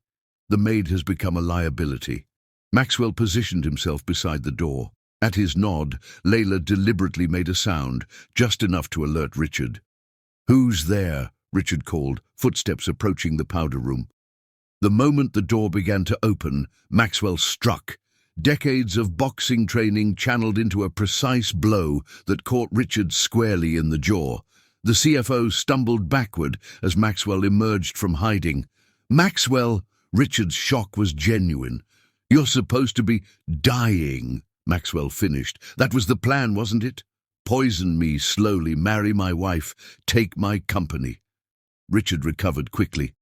The maid has become a liability." Maxwell positioned himself beside the door. At his nod, Layla deliberately made a sound, just enough to alert Richard. "Who's there?" Richard called, footsteps approaching the powder room. The moment the door began to open, Maxwell struck. Decades of boxing training channeled into a precise blow that caught Richard squarely in the jaw. The CFO stumbled backward as Maxwell emerged from hiding. "Maxwell!" Richard's shock was genuine. "You're supposed to be dying," Maxwell finished. "That was the plan, wasn't it? Poison me slowly, marry my wife, take my company." Richard recovered quickly.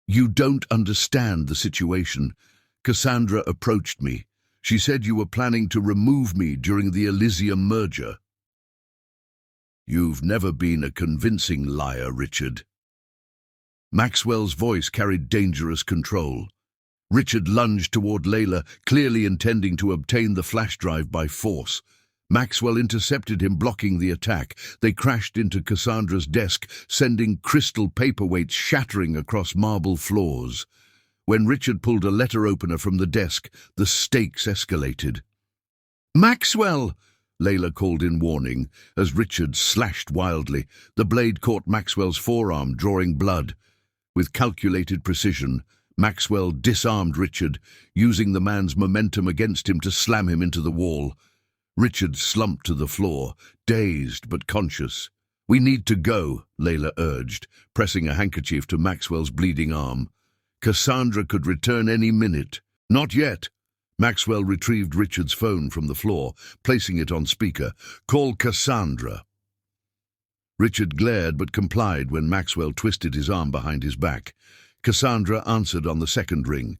"You don't understand the situation. Cassandra approached me. She said you were planning to remove me during the Elysium merger." "You've never been a convincing liar, Richard." Maxwell's voice carried dangerous control. Richard lunged toward Layla, clearly intending to obtain the flash drive by force. Maxwell intercepted him, blocking the attack. They crashed into Cassandra's desk, sending crystal paperweights shattering across marble floors. When Richard pulled a letter opener from the desk, the stakes escalated. "Maxwell!" Layla called in warning. As Richard slashed wildly, the blade caught Maxwell's forearm, drawing blood. With calculated precision, Maxwell disarmed Richard, using the man's momentum against him to slam him into the wall. Richard slumped to the floor, dazed but conscious. "We need to go," Layla urged, pressing a handkerchief to Maxwell's bleeding arm. "Cassandra could return any minute." "Not yet." Maxwell retrieved Richard's phone from the floor, placing it on speaker. "Call Cassandra." Richard glared but complied when Maxwell twisted his arm behind his back. Cassandra answered on the second ring.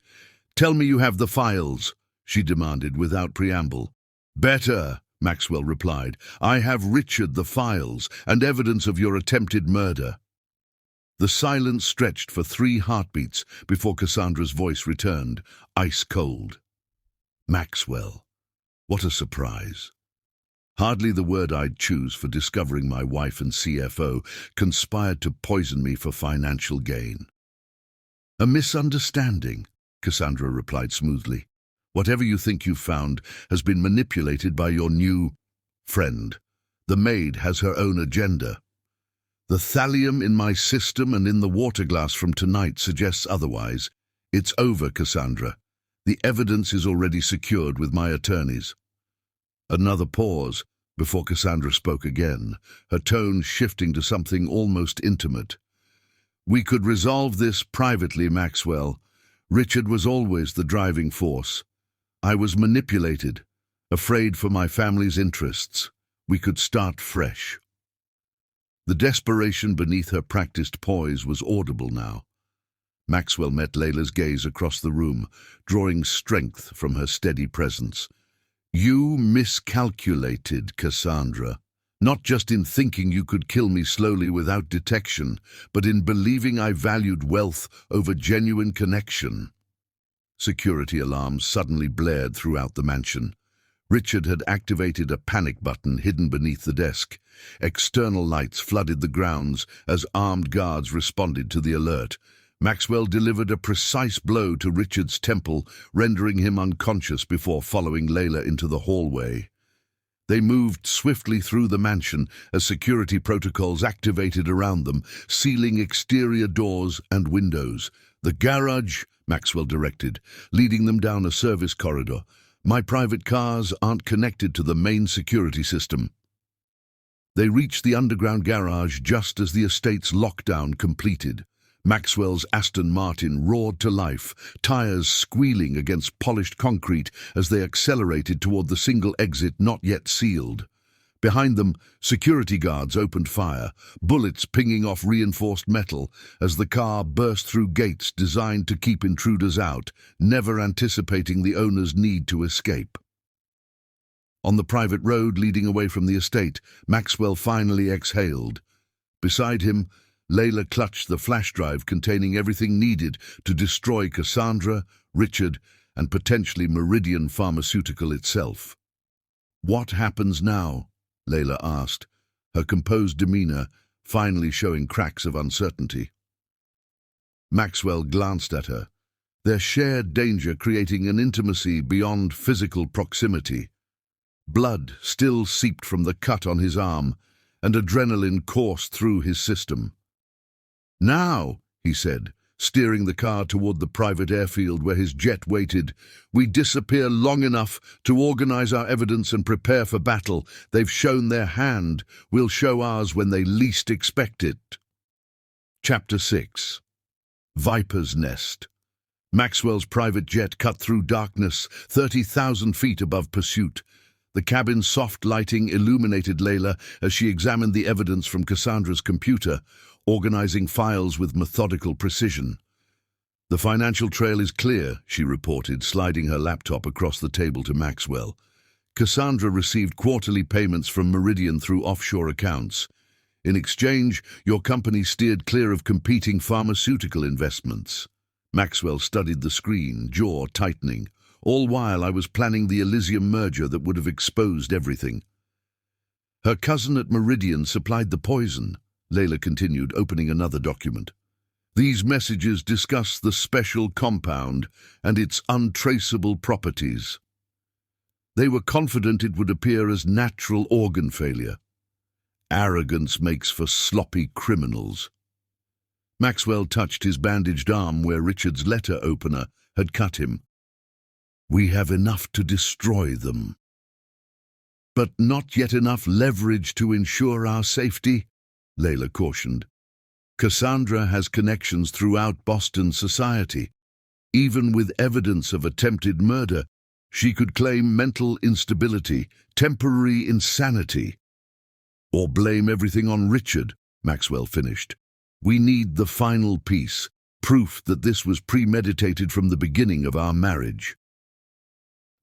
"Tell me you have the files," she demanded without preamble. "Better," Maxwell replied. "I have Richard the files and evidence of your attempted murder." The silence stretched for 3 heartbeats before Cassandra's voice returned, ice cold. "Maxwell. What a surprise. Hardly the word I'd choose for discovering my wife and CFO conspired to poison me for financial gain." "A misunderstanding," Cassandra replied smoothly. "Whatever you think you've found has been manipulated by your new friend. The maid has her own agenda. The thallium in my system and in the water glass from tonight suggests otherwise. It's over, Cassandra. The evidence is already secured with my attorneys." Another pause before Cassandra spoke again, her tone shifting to something almost intimate. "We could resolve this privately, Maxwell. Richard was always the driving force. I was manipulated, afraid for my family's interests. We could start fresh." The desperation beneath her practiced poise was audible now. Maxwell met Layla's gaze across the room, drawing strength from her steady presence. "You miscalculated, Cassandra. Not just in thinking you could kill me slowly without detection, but in believing I valued wealth over genuine connection." Security alarms suddenly blared throughout the mansion. Richard had activated a panic button hidden beneath the desk. External lights flooded the grounds as armed guards responded to the alert. Maxwell delivered a precise blow to Richard's temple, rendering him unconscious before following Layla into the hallway. They moved swiftly through the mansion as security protocols activated around them, sealing exterior doors and windows. "The garage," Maxwell directed, leading them down a service corridor. "My private cars aren't connected to the main security system." They reached the underground garage just as the estate's lockdown completed. Maxwell's Aston Martin roared to life, tires squealing against polished concrete as they accelerated toward the single exit not yet sealed. Behind them, security guards opened fire, bullets pinging off reinforced metal as the car burst through gates designed to keep intruders out, never anticipating the owner's need to escape. On the private road leading away from the estate, Maxwell finally exhaled. Beside him, Layla clutched the flash drive containing everything needed to destroy Cassandra, Richard, and potentially Meridian Pharmaceutical itself. "What happens now?" Layla asked, her composed demeanor finally showing cracks of uncertainty. Maxwell glanced at her, their shared danger creating an intimacy beyond physical proximity. Blood still seeped from the cut on his arm, and adrenaline coursed through his system. "Now," he said, steering the car toward the private airfield where his jet waited, "we disappear long enough to organize our evidence and prepare for battle. They've shown their hand. We'll show ours when they least expect it." Chapter 6. Viper's Nest. Maxwell's private jet cut through darkness 30,000 feet above pursuit. The cabin's soft lighting illuminated Layla as she examined the evidence from Cassandra's computer, organizing files with methodical precision. "The financial trail is clear," she reported, sliding her laptop across the table to Maxwell. "Cassandra received quarterly payments from Meridian through offshore accounts. In exchange, your company steered clear of competing pharmaceutical investments." Maxwell studied the screen, jaw tightening. "All while I was planning the Elysium merger that would have exposed everything." "Her cousin at Meridian supplied the poison," Layla continued, opening another document. "These messages discuss the special compound and its untraceable properties. They were confident it would appear as natural organ failure. Arrogance makes for sloppy criminals." Maxwell touched his bandaged arm where Richard's letter opener had cut him. "We have enough to destroy them, but not yet enough leverage to ensure our safety," Layla cautioned. "Cassandra has connections throughout Boston society. Even with evidence of attempted murder, she could claim mental instability, temporary insanity, or blame everything on Richard," Maxwell finished. "We need the final piece, proof that this was premeditated from the beginning of our marriage."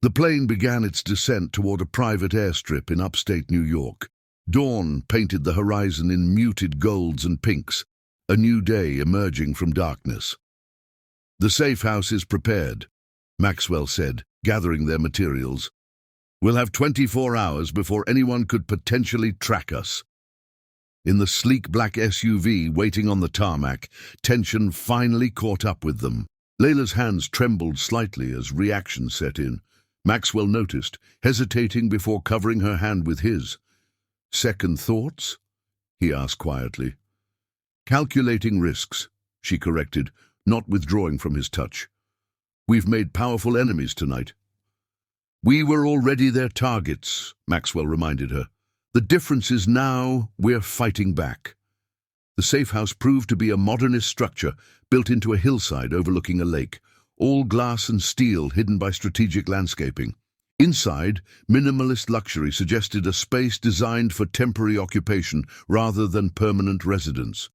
The plane began its descent toward a private airstrip in upstate New York. Dawn painted the horizon in muted golds and pinks, a new day emerging from darkness. "The safe house is prepared," Maxwell said, gathering their materials. "We'll have 24 hours before anyone could potentially track us." In the sleek black SUV waiting on the tarmac, tension finally caught up with them. Layla's hands trembled slightly as reaction set in. Maxwell noticed, hesitating before covering her hand with his. "Second thoughts?" he asked quietly. "Calculating risks," she corrected, not withdrawing from his touch. "We've made powerful enemies tonight." "We were already their targets," Maxwell reminded her. "The difference is now we're fighting back." The safe house proved to be a modernist structure built into a hillside overlooking a lake, all glass and steel hidden by strategic landscaping. Inside, minimalist luxury suggested a space designed for temporary occupation rather than permanent residence.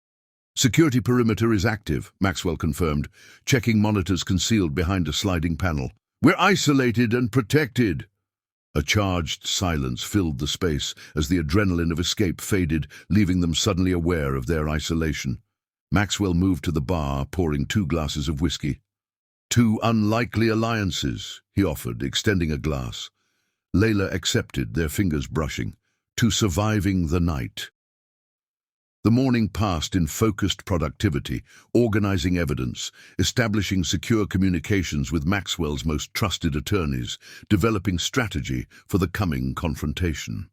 "Security perimeter is active," Maxwell confirmed, checking monitors concealed behind a sliding panel. "We're isolated and protected." A charged silence filled the space as the adrenaline of escape faded, leaving them suddenly aware of their isolation. Maxwell moved to the bar, pouring 2 glasses of whiskey. "Two unlikely alliances," he offered, extending a glass. Layla accepted, their fingers brushing. "To surviving the night." The morning passed in focused productivity, organizing evidence, establishing secure communications with Maxwell's most trusted attorneys, developing strategy for the coming confrontation.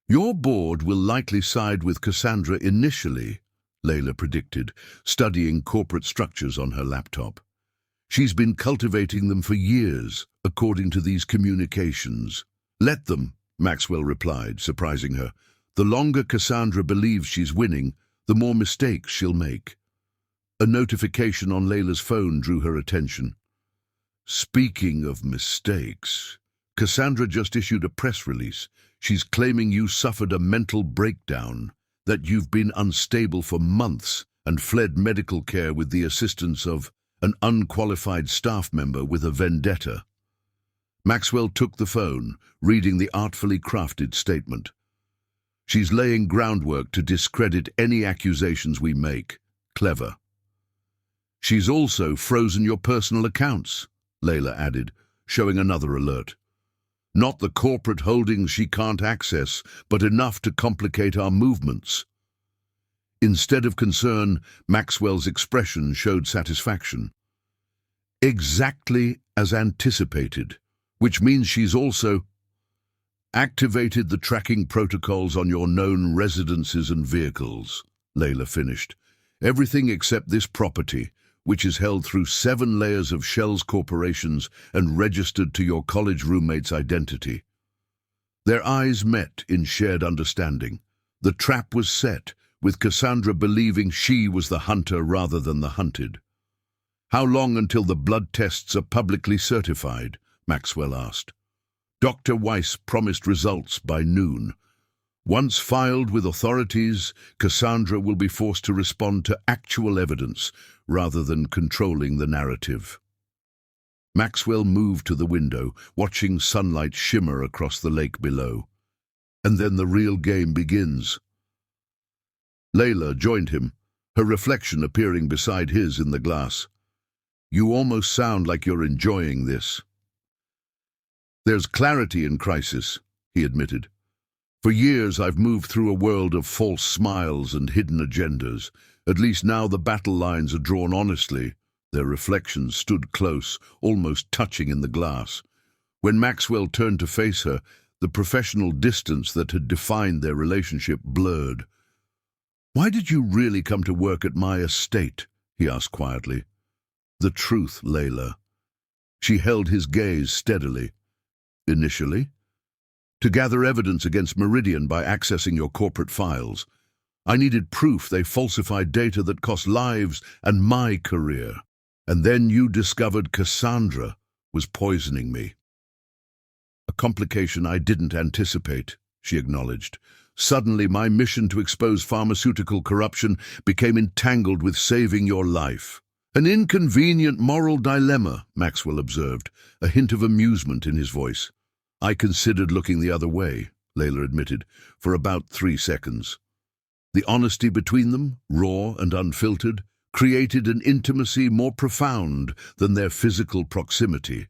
"Your board will likely side with Cassandra initially," Layla predicted, studying corporate structures on her laptop. "She's been cultivating them for years, according to these communications." "Let them," Maxwell replied, surprising her. "The longer Cassandra believes she's winning, the more mistakes she'll make." A notification on Layla's phone drew her attention. "Speaking of mistakes, Cassandra just issued a press release. She's claiming you suffered a mental breakdown, that you've been unstable for months and fled medical care with the assistance of an unqualified staff member with a vendetta." Maxwell took the phone, reading the artfully crafted statement. "She's laying groundwork to discredit any accusations we make. Clever." "She's also frozen your personal accounts," Layla added, showing another alert. "Not the corporate holdings she can't access, but enough to complicate our movements." Instead of concern, Maxwell's expression showed satisfaction. "Exactly as anticipated, which means she's also activated the tracking protocols on your known residences and vehicles," Layla finished. "Everything except this property, which is held through 7 layers of shells corporations and registered to your college roommate's identity." Their eyes met in shared understanding. The trap was set, with Cassandra believing she was the hunter rather than the hunted. "How long until the blood tests are publicly certified?" Maxwell asked. Dr. Weiss promised results by noon. "Once filed with authorities, Cassandra will be forced to respond to actual evidence rather than controlling the narrative." Maxwell moved to the window, watching sunlight shimmer across the lake below. "And then the real game begins." Layla joined him, her reflection appearing beside his in the glass. "You almost sound like you're enjoying this." "There's clarity in crisis," he admitted. "For years I've moved through a world of false smiles and hidden agendas. At least now the battle lines are drawn honestly." Their reflections stood close, almost touching in the glass. When Maxwell turned to face her, the professional distance that had defined their relationship blurred. "Why did you really come to work at my estate?" he asked quietly. "The truth, Layla." She held his gaze steadily. "Initially, to gather evidence against Meridian by accessing your corporate files. I needed proof they falsified data that cost lives and my career. And then you discovered Cassandra was poisoning me." "A complication I didn't anticipate," she acknowledged. "Suddenly my mission to expose pharmaceutical corruption became entangled with saving your life." "An inconvenient moral dilemma," Maxwell observed, a hint of amusement in his voice. "I considered looking the other way," Layla admitted, "for about 3 seconds. The honesty between them, raw and unfiltered, created an intimacy more profound than their physical proximity."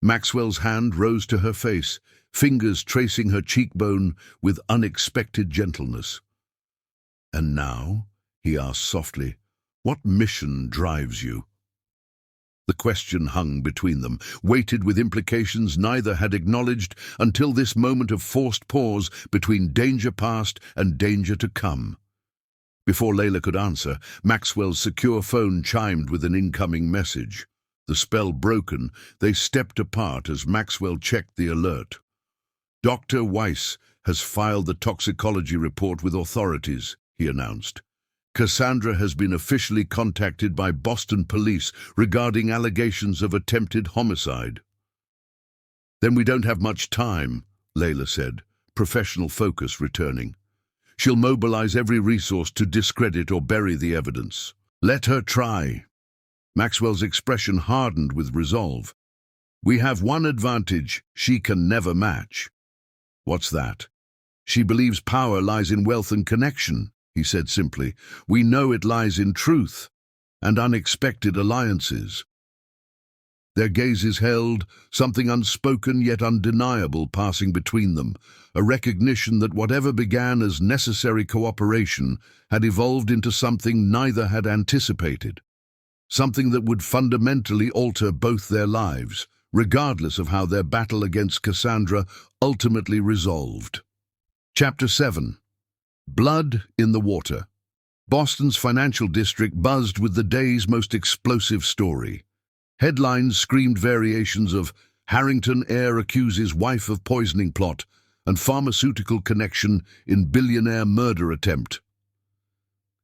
Maxwell's hand rose to her face, fingers tracing her cheekbone with unexpected gentleness. "And now," he asked softly, "what mission drives you?" The question hung between them, weighted with implications neither had acknowledged until this moment of forced pause between danger past and danger to come. Before Layla could answer, Maxwell's secure phone chimed with an incoming message. The spell broken, they stepped apart as Maxwell checked the alert. "Dr. Weiss has filed the toxicology report with authorities," he announced. "Cassandra has been officially contacted by Boston police regarding allegations of attempted homicide." "Then we don't have much time," Layla said, professional focus returning. "She'll mobilize every resource to discredit or bury the evidence." "Let her try." Maxwell's expression hardened with resolve. "We have one advantage she can never match." "What's that?" "She believes power lies in wealth and connection," he said simply. "We know it lies in truth and unexpected alliances." Their gazes held, something unspoken yet undeniable passing between them, a recognition that whatever began as necessary cooperation had evolved into something neither had anticipated, something that would fundamentally alter both their lives, regardless of how their battle against Cassandra ultimately resolved. Chapter 7. Blood in the Water. Boston's financial district buzzed with the day's most explosive story. Headlines screamed variations of Harrington heir accuses wife of poisoning plot and pharmaceutical connection in billionaire murder attempt.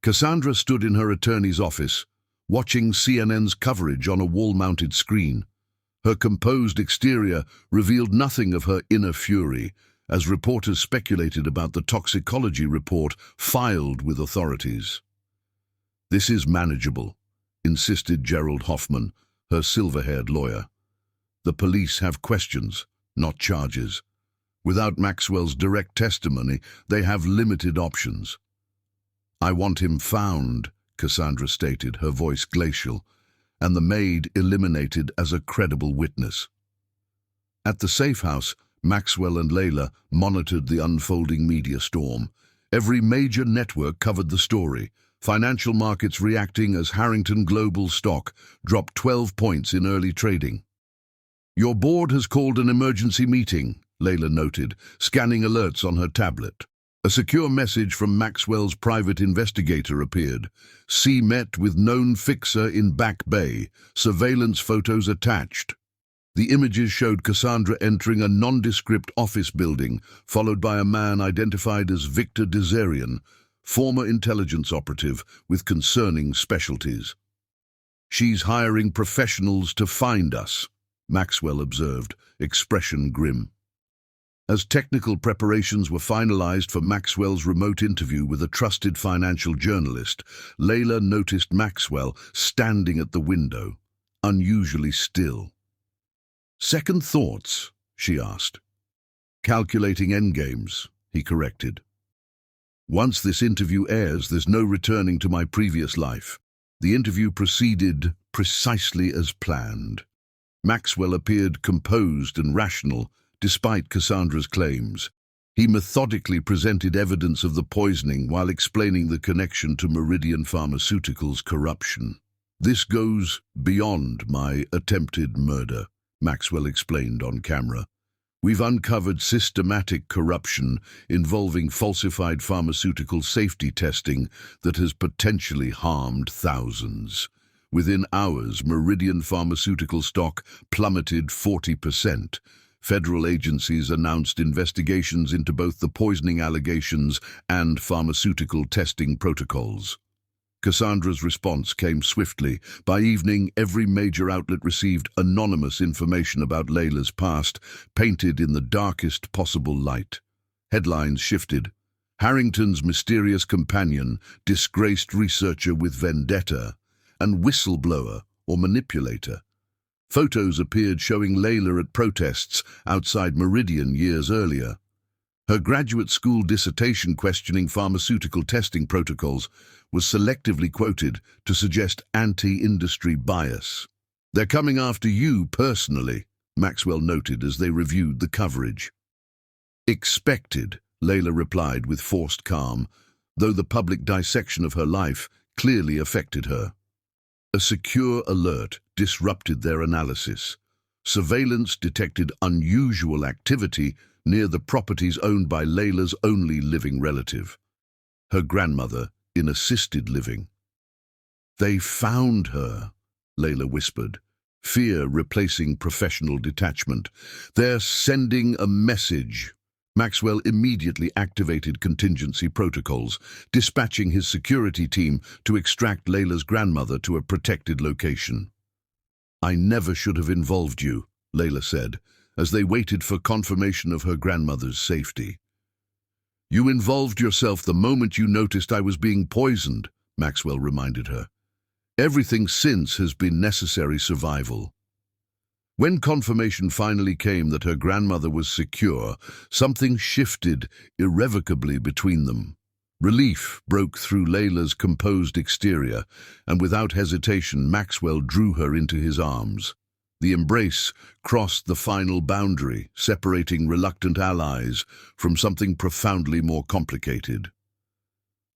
Cassandra stood in her attorney's office, watching CNN's coverage on a wall-mounted screen. Her composed exterior revealed nothing of her inner fury, as reporters speculated about the toxicology report filed with authorities. "This is manageable," insisted Gerald Hoffman, her silver-haired lawyer. "The police have questions, not charges. Without Maxwell's direct testimony, they have limited options." "I want him found," Cassandra stated, her voice glacial, and the maid eliminated as a credible witness. At the safe house, Maxwell and Layla monitored the unfolding media storm. Every major network covered the story, financial markets reacting as Harrington Global stock dropped 12 points in early trading. "Your board has called an emergency meeting," Layla noted, scanning alerts on her tablet. A secure message from Maxwell's private investigator appeared. "See met with known fixer in Back Bay. Surveillance photos attached." The images showed Cassandra entering a nondescript office building, followed by a man identified as Victor Desarian, former intelligence operative with concerning specialties. "She's hiring professionals to find us," Maxwell observed, expression grim. As technical preparations were finalized for Maxwell's remote interview with a trusted financial journalist, Layla noticed Maxwell standing at the window, unusually still. "Second thoughts?" she asked. "Calculating endgames," he corrected. "Once this interview airs, there's no returning to my previous life." The interview proceeded precisely as planned. Maxwell appeared composed and rational, despite Cassandra's claims. He methodically presented evidence of the poisoning while explaining the connection to Meridian Pharmaceuticals' corruption. "This goes beyond my attempted murder," Maxwell explained on camera. "We've uncovered systematic corruption involving falsified pharmaceutical safety testing that has potentially harmed thousands. Within hours, Meridian Pharmaceutical stock plummeted 40%. Federal agencies announced investigations into both the poisoning allegations and pharmaceutical testing protocols." Cassandra's response came swiftly. By evening, every major outlet received anonymous information about Layla's past, painted in the darkest possible light. Headlines shifted. Harrington's mysterious companion, disgraced researcher with vendetta, and whistleblower or manipulator. Photos appeared showing Layla at protests outside Meridian years earlier. Her graduate school dissertation questioning pharmaceutical testing protocols was selectively quoted to suggest anti-industry bias. "They're coming after you personally," Maxwell noted as they reviewed the coverage. "Expected," Layla replied with forced calm, though the public dissection of her life clearly affected her. A secure alert disrupted their analysis. Surveillance detected unusual activity near the properties owned by Layla's only living relative, her grandmother in assisted living. "They found her," Layla whispered, fear replacing professional detachment. "They're sending a message." Maxwell immediately activated contingency protocols, dispatching his security team to extract Layla's grandmother to a protected location. "I never should have involved you," Layla said, as they waited for confirmation of her grandmother's safety. "You involved yourself the moment you noticed I was being poisoned," Maxwell reminded her. "Everything since has been necessary survival." When confirmation finally came that her grandmother was secure, something shifted irrevocably between them. Relief broke through Layla's composed exterior, and without hesitation Maxwell drew her into his arms. The embrace crossed the final boundary, separating reluctant allies from something profoundly more complicated.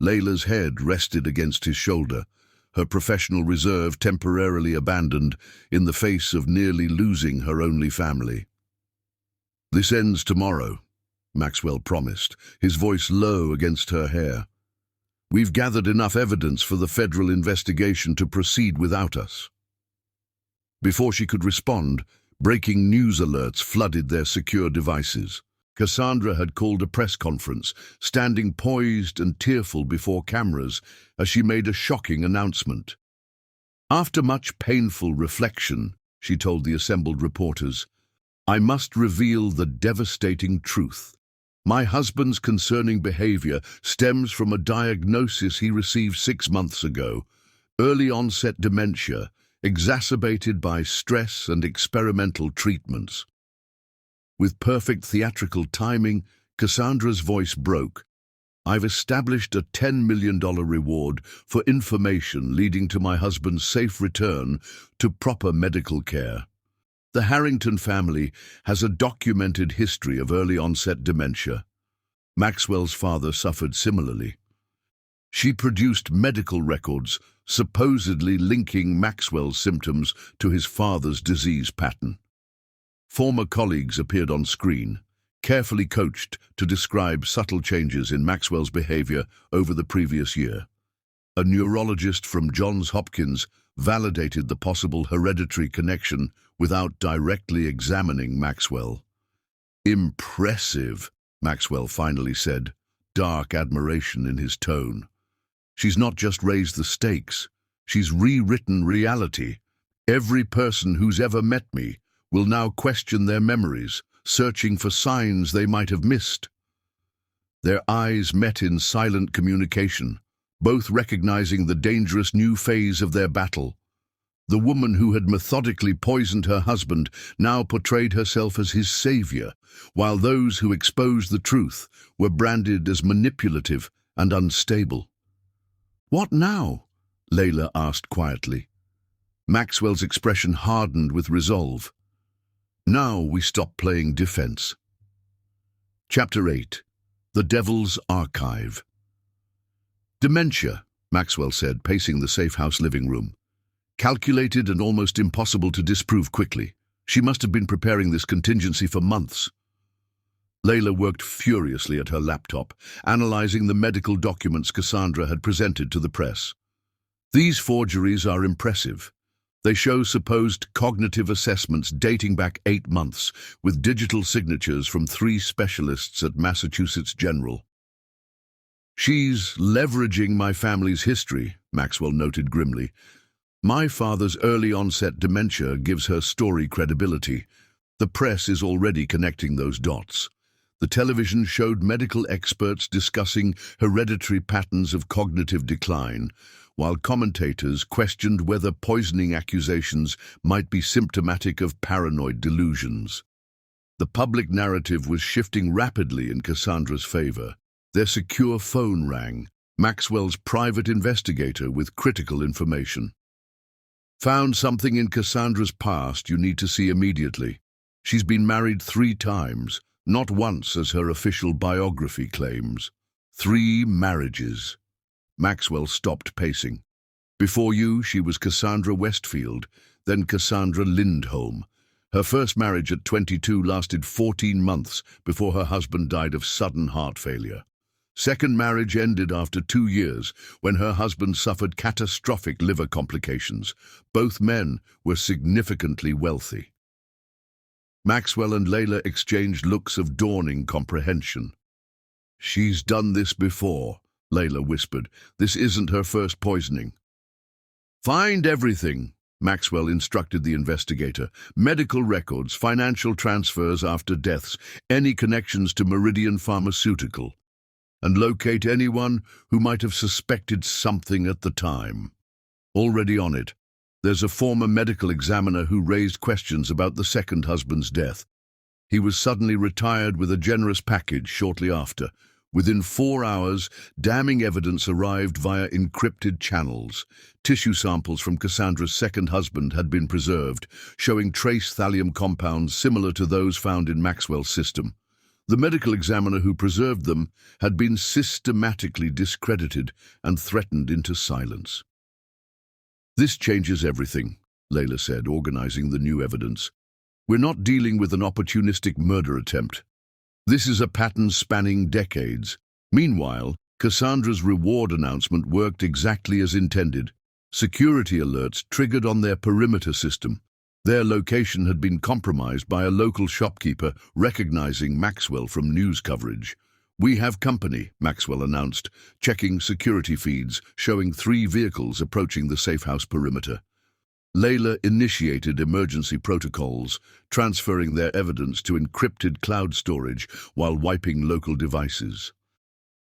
Layla's head rested against his shoulder, her professional reserve temporarily abandoned in the face of nearly losing her only family. "This ends tomorrow," Maxwell promised, his voice low against her hair. "We've gathered enough evidence for the federal investigation to proceed without us." Before she could respond, breaking news alerts flooded their secure devices. Cassandra had called a press conference, standing poised and tearful before cameras as she made a shocking announcement. "After much painful reflection," she told the assembled reporters, "I must reveal the devastating truth. My husband's concerning behavior stems from a diagnosis he received 6 months ago, early-onset dementia, exacerbated by stress and experimental treatments." With perfect theatrical timing, Cassandra's voice broke. "I've established a $10 million reward for information leading to my husband's safe return to proper medical care. The Harrington family has a documented history of early-onset dementia. Maxwell's father suffered similarly. She produced medical records supposedly linking Maxwell's symptoms to his father's disease pattern. Former colleagues appeared on screen, carefully coached to describe subtle changes in Maxwell's behavior over the previous year. A neurologist from Johns Hopkins validated the possible hereditary connection without directly examining Maxwell. "Impressive," Maxwell finally said, dark admiration in his tone. "She's not just raised the stakes, she's rewritten reality. Every person who's ever met me will now question their memories, searching for signs they might have missed." Their eyes met in silent communication, both recognizing the dangerous new phase of their battle. The woman who had methodically poisoned her husband now portrayed herself as his savior, while those who exposed the truth were branded as manipulative and unstable. "What now?" Layla asked quietly. Maxwell's expression hardened with resolve. "Now we stop playing defense." Chapter 8. The Devil's Archive. "Dementia," Maxwell said, pacing the safe house living room. "Calculated and almost impossible to disprove quickly. She must have been preparing this contingency for months." Layla worked furiously at her laptop, analyzing the medical documents Cassandra had presented to the press. "These forgeries are impressive. They show supposed cognitive assessments dating back 8 months, with digital signatures from 3 specialists at Massachusetts General." "She's leveraging my family's history," Maxwell noted grimly. "My father's early-onset dementia gives her story credibility. The press is already connecting those dots. The television showed medical experts discussing hereditary patterns of cognitive decline, while commentators questioned whether poisoning accusations might be symptomatic of paranoid delusions. The public narrative was shifting rapidly in Cassandra's favor. Their secure phone rang, Maxwell's private investigator with critical information. "Found something in Cassandra's past you need to see immediately. She's been married 3 times, not once as her official biography claims. 3 marriages." Maxwell stopped pacing. "Before you, she was Cassandra Westfield, then Cassandra Lindholm. Her first marriage at 22 lasted 14 months before her husband died of sudden heart failure. Second marriage ended after 2 years when her husband suffered catastrophic liver complications. Both men were significantly wealthy." Maxwell and Layla exchanged looks of dawning comprehension. "She's done this before," Layla whispered. "This isn't her first poisoning." "Find everything," Maxwell instructed the investigator. "Medical records, financial transfers after deaths, any connections to Meridian Pharmaceutical. And locate anyone who might have suspected something at the time." Already on it. There's a former medical examiner who raised questions about the second husband's death. He was suddenly retired with a generous package shortly after. Within 4 hours, damning evidence arrived via encrypted channels. Tissue samples from Cassandra's second husband had been preserved, showing trace thallium compounds similar to those found in Maxwell's system. The medical examiner who preserved them had been systematically discredited and threatened into silence. "This changes everything," Layla said, organizing the new evidence. "We're not dealing with an opportunistic murder attempt. This is a pattern spanning decades." Meanwhile, Cassandra's reward announcement worked exactly as intended. Security alerts triggered on their perimeter system. Their location had been compromised by a local shopkeeper recognizing Maxwell from news coverage. "We have company," Maxwell announced, checking security feeds showing 3 vehicles approaching the safe house perimeter. Layla initiated emergency protocols, transferring their evidence to encrypted cloud storage while wiping local devices.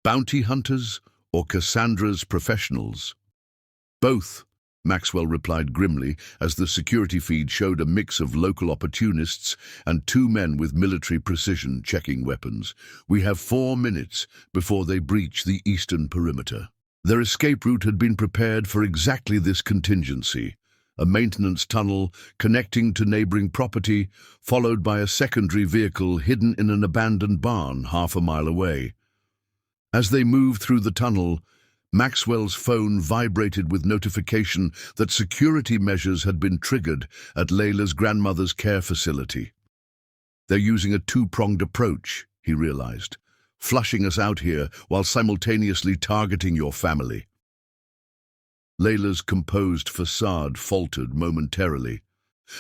Bounty hunters or Cassandra's professionals? "Both," Maxwell replied grimly as the security feed showed a mix of local opportunists and 2 men with military precision checking weapons. "We have 4 minutes before they breach the eastern perimeter." Their escape route had been prepared for exactly this contingency. A maintenance tunnel connecting to neighboring property, followed by a secondary vehicle hidden in an abandoned barn half a mile away. As they moved through the tunnel, Maxwell's phone vibrated with notification that security measures had been triggered at Layla's grandmother's care facility. "They're using a 2-pronged approach," he realized, "flushing us out here while simultaneously targeting your family." Layla's composed facade faltered momentarily.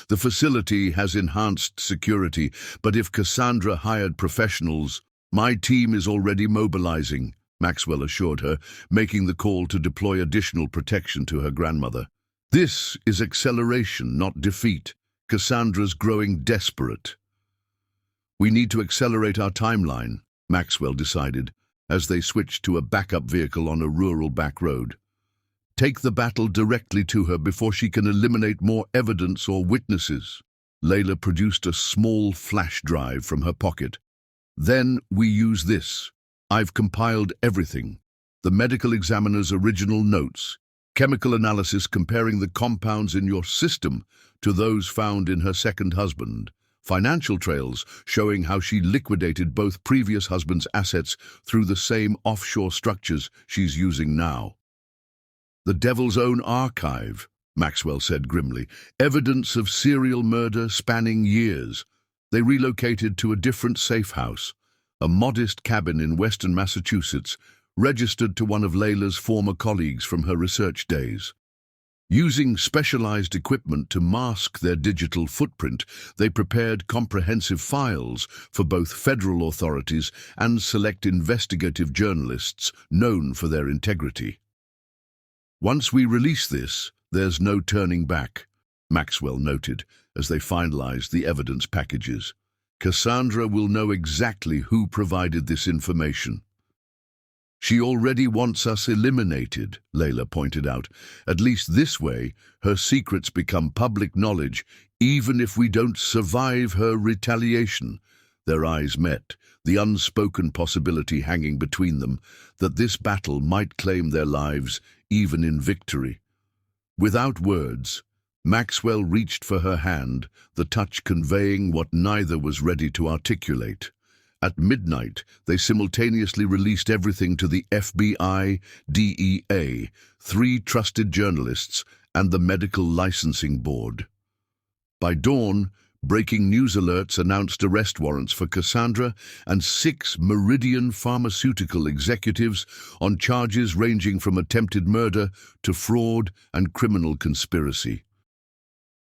"The facility has enhanced security, but if Cassandra hired professionals, my team is already mobilizing," Maxwell assured her, making the call to deploy additional protection to her grandmother. "This is acceleration, not defeat. Cassandra's growing desperate." "We need to accelerate our timeline," Maxwell decided, as they switched to a backup vehicle on a rural back road. "Take the battle directly to her before she can eliminate more evidence or witnesses." Layla produced a small flash drive from her pocket. "Then we use this. I've compiled everything. The medical examiner's original notes, chemical analysis comparing the compounds in your system to those found in her second husband, financial trails showing how she liquidated both previous husbands' assets through the same offshore structures she's using now." "The devil's own archive," Maxwell said grimly. "Evidence of serial murder spanning years." They relocated to a different safe house, a modest cabin in western Massachusetts, registered to one of Layla's former colleagues from her research days. Using specialized equipment to mask their digital footprint, they prepared comprehensive files for both federal authorities and select investigative journalists known for their integrity. "Once we release this, there's no turning back," Maxwell noted as they finalized the evidence packages. "Cassandra will know exactly who provided this information." "She already wants us eliminated," Layla pointed out. "At least this way, her secrets become public knowledge, even if we don't survive her retaliation." Their eyes met, the unspoken possibility hanging between them that this battle might claim their lives even in victory. Without words, Maxwell reached for her hand, the touch conveying what neither was ready to articulate. At midnight, they simultaneously released everything to the FBI, DEA, 3 trusted journalists, and the Medical Licensing Board. By dawn, breaking news alerts announced arrest warrants for Cassandra and 6 Meridian Pharmaceutical executives on charges ranging from attempted murder to fraud and criminal conspiracy.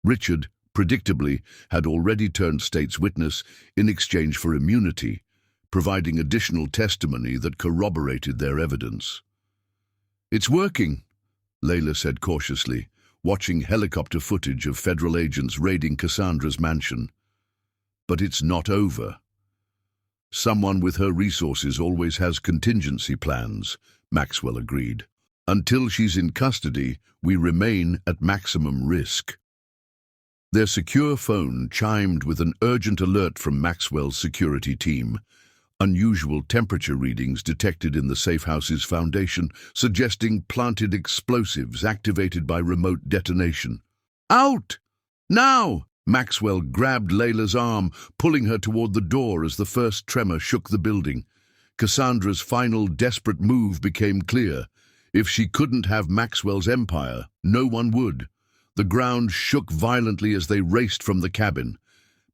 Richard, predictably, had already turned state's witness in exchange for immunity, providing additional testimony that corroborated their evidence. "It's working," Layla said cautiously, watching helicopter footage of federal agents raiding Cassandra's mansion. "But it's not over." "Someone with her resources always has contingency plans," Maxwell agreed. "Until she's in custody, we remain at maximum risk." Their secure phone chimed with an urgent alert from Maxwell's security team. Unusual temperature readings detected in the safe house's foundation, suggesting planted explosives activated by remote detonation. "Out! Now!" Maxwell grabbed Layla's arm, pulling her toward the door as the first tremor shook the building. Cassandra's final desperate move became clear. If she couldn't have Maxwell's empire, no one would. The ground shook violently as they raced from the cabin.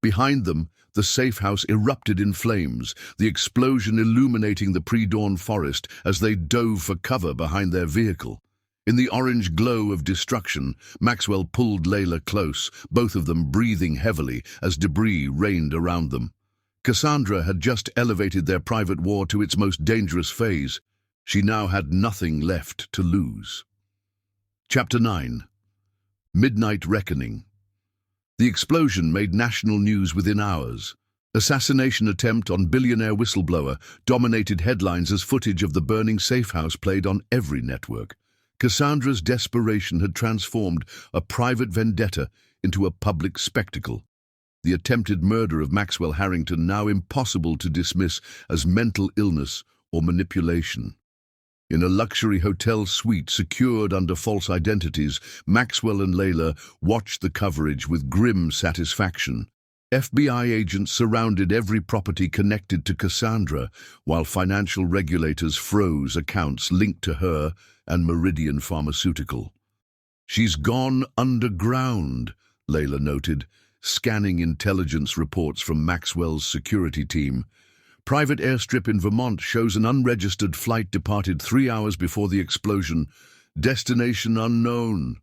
Behind them, the safe house erupted in flames, the explosion illuminating the pre-dawn forest as they dove for cover behind their vehicle. In the orange glow of destruction, Maxwell pulled Layla close, both of them breathing heavily as debris rained around them. Cassandra had just elevated their private war to its most dangerous phase. She now had nothing left to lose. Chapter 9. Midnight Reckoning. The explosion made national news within hours. Assassination attempt on billionaire whistleblower dominated headlines as footage of the burning safe house played on every network. Cassandra's desperation had transformed a private vendetta into a public spectacle. The attempted murder of Maxwell Harrington now impossible to dismiss as mental illness or manipulation. In a luxury hotel suite secured under false identities, Maxwell and Layla watched the coverage with grim satisfaction. FBI agents surrounded every property connected to Cassandra, while financial regulators froze accounts linked to her and Meridian Pharmaceutical. "She's gone underground," Layla noted, scanning intelligence reports from Maxwell's security team. Private airstrip in Vermont shows an unregistered flight departed 3 hours before the explosion. Destination unknown.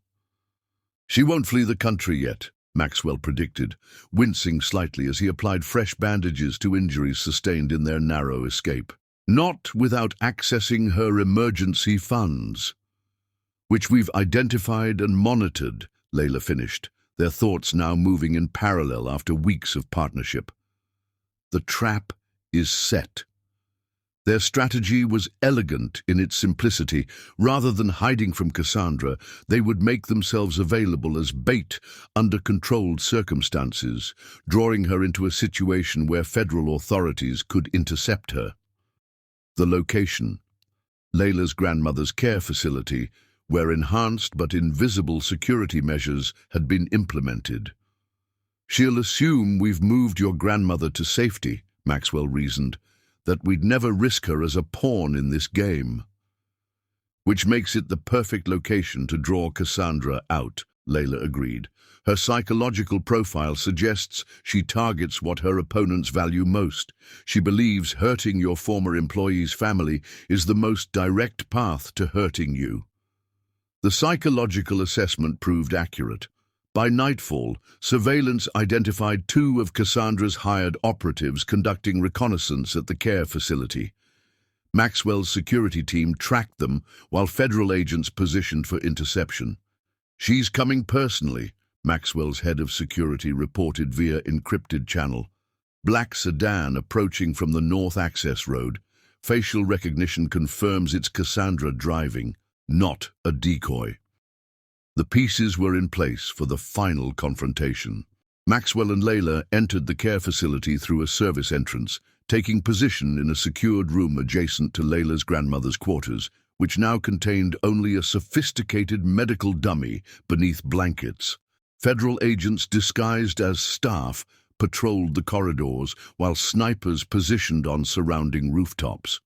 "She won't flee the country yet," Maxwell predicted, wincing slightly as he applied fresh bandages to injuries sustained in their narrow escape. "Not without accessing her emergency funds, which we've identified and monitored," Layla finished, their thoughts now moving in parallel after weeks of partnership. The trap is set. Their strategy was elegant in its simplicity. Rather than hiding from Cassandra, they would make themselves available as bait under controlled circumstances, drawing her into a situation where federal authorities could intercept her. The location: Layla's grandmother's care facility, where enhanced but invisible security measures had been implemented. "She'll assume we've moved your grandmother to safety," Maxwell reasoned, "that we'd never risk her as a pawn in this game." "Which makes it the perfect location to draw Cassandra out," Layla agreed. "Her psychological profile suggests she targets what her opponents value most. She believes hurting your former employee's family is the most direct path to hurting you." The psychological assessment proved accurate. By nightfall, surveillance identified 2 of Cassandra's hired operatives conducting reconnaissance at the care facility. Maxwell's security team tracked them while federal agents positioned for interception. "She's coming personally," Maxwell's head of security reported via encrypted channel. Black sedan approaching from the north access road. Facial recognition confirms it's Cassandra driving, not a decoy. The pieces were in place for the final confrontation. Maxwell and Layla entered the care facility through a service entrance, taking position in a secured room adjacent to Layla's grandmother's quarters, which now contained only a sophisticated medical dummy beneath blankets. Federal agents disguised as staff patrolled the corridors, while snipers positioned on surrounding rooftops.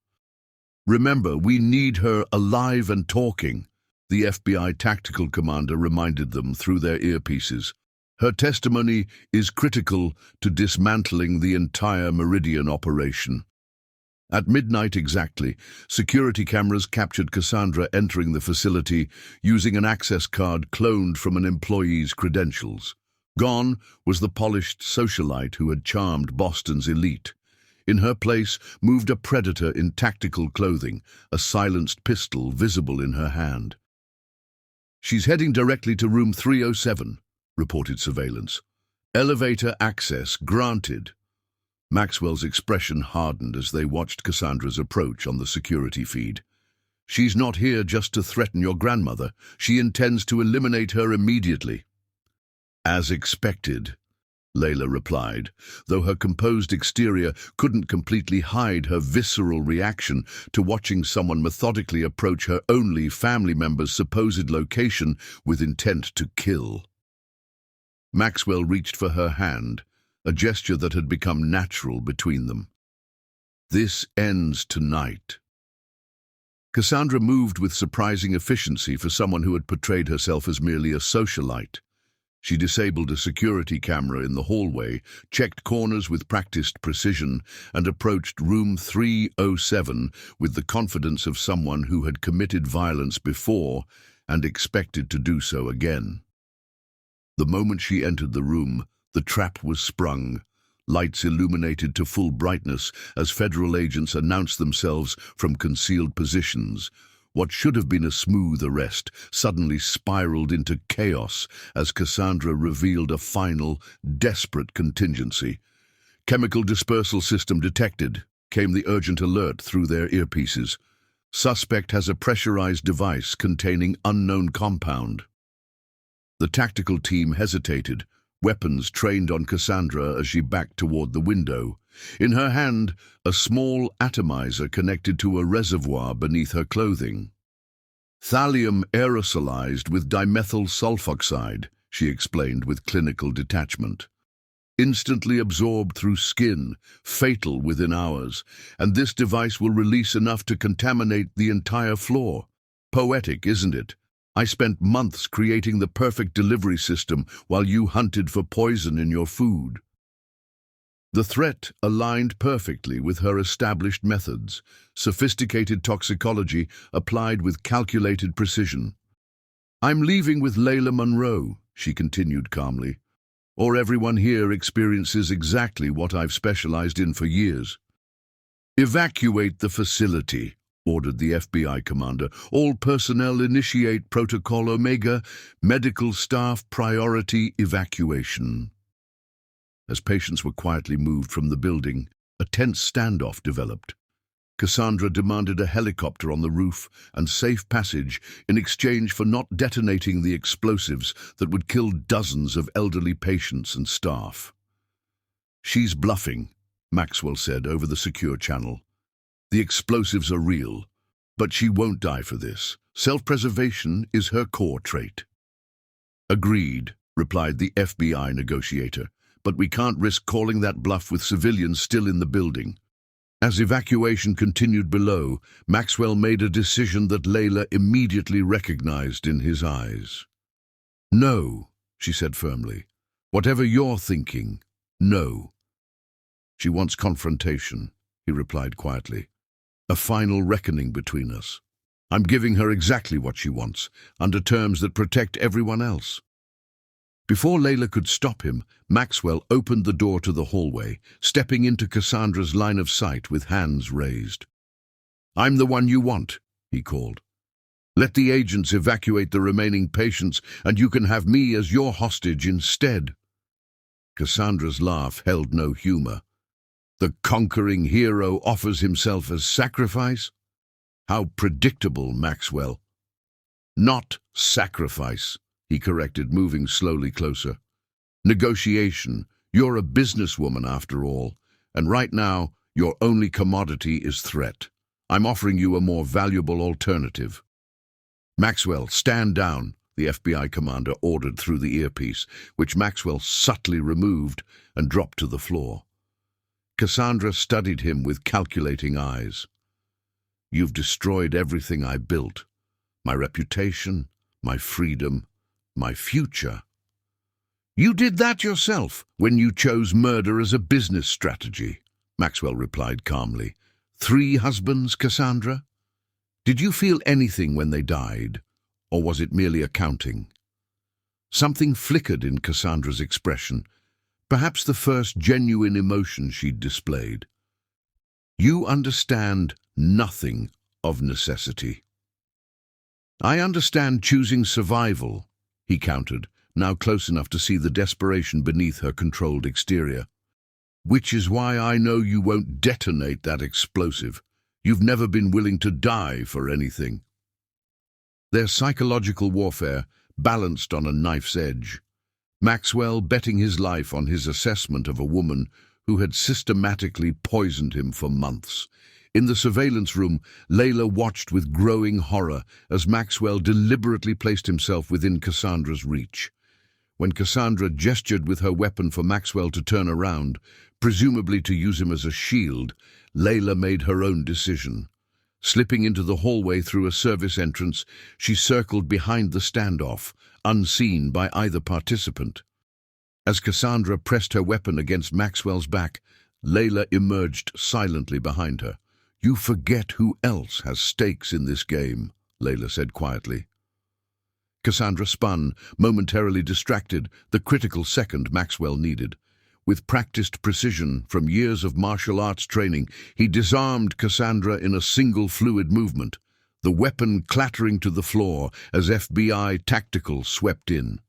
"Remember, we need her alive and talking," the FBI tactical commander reminded them through their earpieces. "Her testimony is critical to dismantling the entire Meridian operation." At midnight exactly, security cameras captured Cassandra entering the facility using an access card cloned from an employee's credentials. Gone was the polished socialite who had charmed Boston's elite. In her place moved a predator in tactical clothing, a silenced pistol visible in her hand. "She's heading directly to room 307, reported surveillance. "Elevator access granted." Maxwell's expression hardened as they watched Cassandra's approach on the security feed. "She's not here just to threaten your grandmother. She intends to eliminate her immediately." As expected, Layla replied, though her composed exterior couldn't completely hide her visceral reaction to watching someone methodically approach her only family member's supposed location with intent to kill. Maxwell reached for her hand, a gesture that had become natural between them. "This ends tonight." Cassandra moved with surprising efficiency for someone who had portrayed herself as merely a socialite. She disabled a security camera in the hallway, checked corners with practiced precision, and approached room 307 with the confidence of someone who had committed violence before and expected to do so again. The moment she entered the room, the trap was sprung. Lights illuminated to full brightness as federal agents announced themselves from concealed positions. What should have been a smooth arrest suddenly spiraled into chaos as Cassandra revealed a final, desperate contingency. "Chemical dispersal system detected," came the urgent alert through their earpieces. "Suspect has a pressurized device containing unknown compound." The tactical team hesitated, weapons trained on Cassandra as she backed toward the window. In her hand, a small atomizer connected to a reservoir beneath her clothing. "Thallium aerosolized with dimethyl sulfoxide," she explained with clinical detachment. "Instantly absorbed through skin, fatal within hours, and this device will release enough to contaminate the entire floor. Poetic, isn't it? I spent months creating the perfect delivery system while you hunted for poison in your food." The threat aligned perfectly with her established methods, sophisticated toxicology applied with calculated precision. "I'm leaving with Layla Monroe," she continued calmly, "or everyone here experiences exactly what I've specialized in for years." "Evacuate the facility," ordered the FBI commander. "All personnel initiate Protocol Omega, medical staff priority evacuation." As patients were quietly moved from the building, a tense standoff developed. Cassandra demanded a helicopter on the roof and safe passage in exchange for not detonating the explosives that would kill dozens of elderly patients and staff. "She's bluffing," Maxwell said over the secure channel. "The explosives are real, but she won't die for this. Self-preservation is her core trait." "Agreed," replied the FBI negotiator, "but we can't risk calling that bluff with civilians still in the building." As evacuation continued below, Maxwell made a decision that Layla immediately recognized in his eyes. "No," she said firmly. "Whatever you're thinking, no." "She wants confrontation," he replied quietly. "A final reckoning between us. I'm giving her exactly what she wants, under terms that protect everyone else." Before Layla could stop him, Maxwell opened the door to the hallway, stepping into Cassandra's line of sight with hands raised. "I'm the one you want," he called. "Let the agents evacuate the remaining patients, and you can have me as your hostage instead." Cassandra's laugh held no humor. "The conquering hero offers himself as sacrifice? How predictable, Maxwell." "Not sacrifice," he corrected, moving slowly closer. "Negotiation. You're a businesswoman after all, and right now your only commodity is threat. I'm offering you a more valuable alternative." "Maxwell, stand down," the FBI commander ordered through the earpiece, which Maxwell subtly removed and dropped to the floor. Cassandra studied him with calculating eyes. "You've destroyed everything I built. My reputation, my freedom, my future." "You did that yourself when you chose murder as a business strategy," Maxwell replied calmly. "3 husbands, Cassandra? Did you feel anything when they died, or was it merely accounting?" Something flickered in Cassandra's expression, perhaps the first genuine emotion she'd displayed. "You understand nothing of necessity." "I understand choosing survival," he countered, now close enough to see the desperation beneath her controlled exterior. "Which is why I know you won't detonate that explosive. You've never been willing to die for anything." Their psychological warfare balanced on a knife's edge. Maxwell betting his life on his assessment of a woman who had systematically poisoned him for months. In the surveillance room, Layla watched with growing horror as Maxwell deliberately placed himself within Cassandra's reach. When Cassandra gestured with her weapon for Maxwell to turn around, presumably to use him as a shield, Layla made her own decision. Slipping into the hallway through a service entrance, she circled behind the standoff, unseen by either participant. As Cassandra pressed her weapon against Maxwell's back, Layla emerged silently behind her. "You forget who else has stakes in this game," Layla said quietly. Cassandra spun, momentarily distracted, the critical second Maxwell needed. With practiced precision from years of martial arts training, he disarmed Cassandra in a single fluid movement, the weapon clattering to the floor as FBI tactical swept in.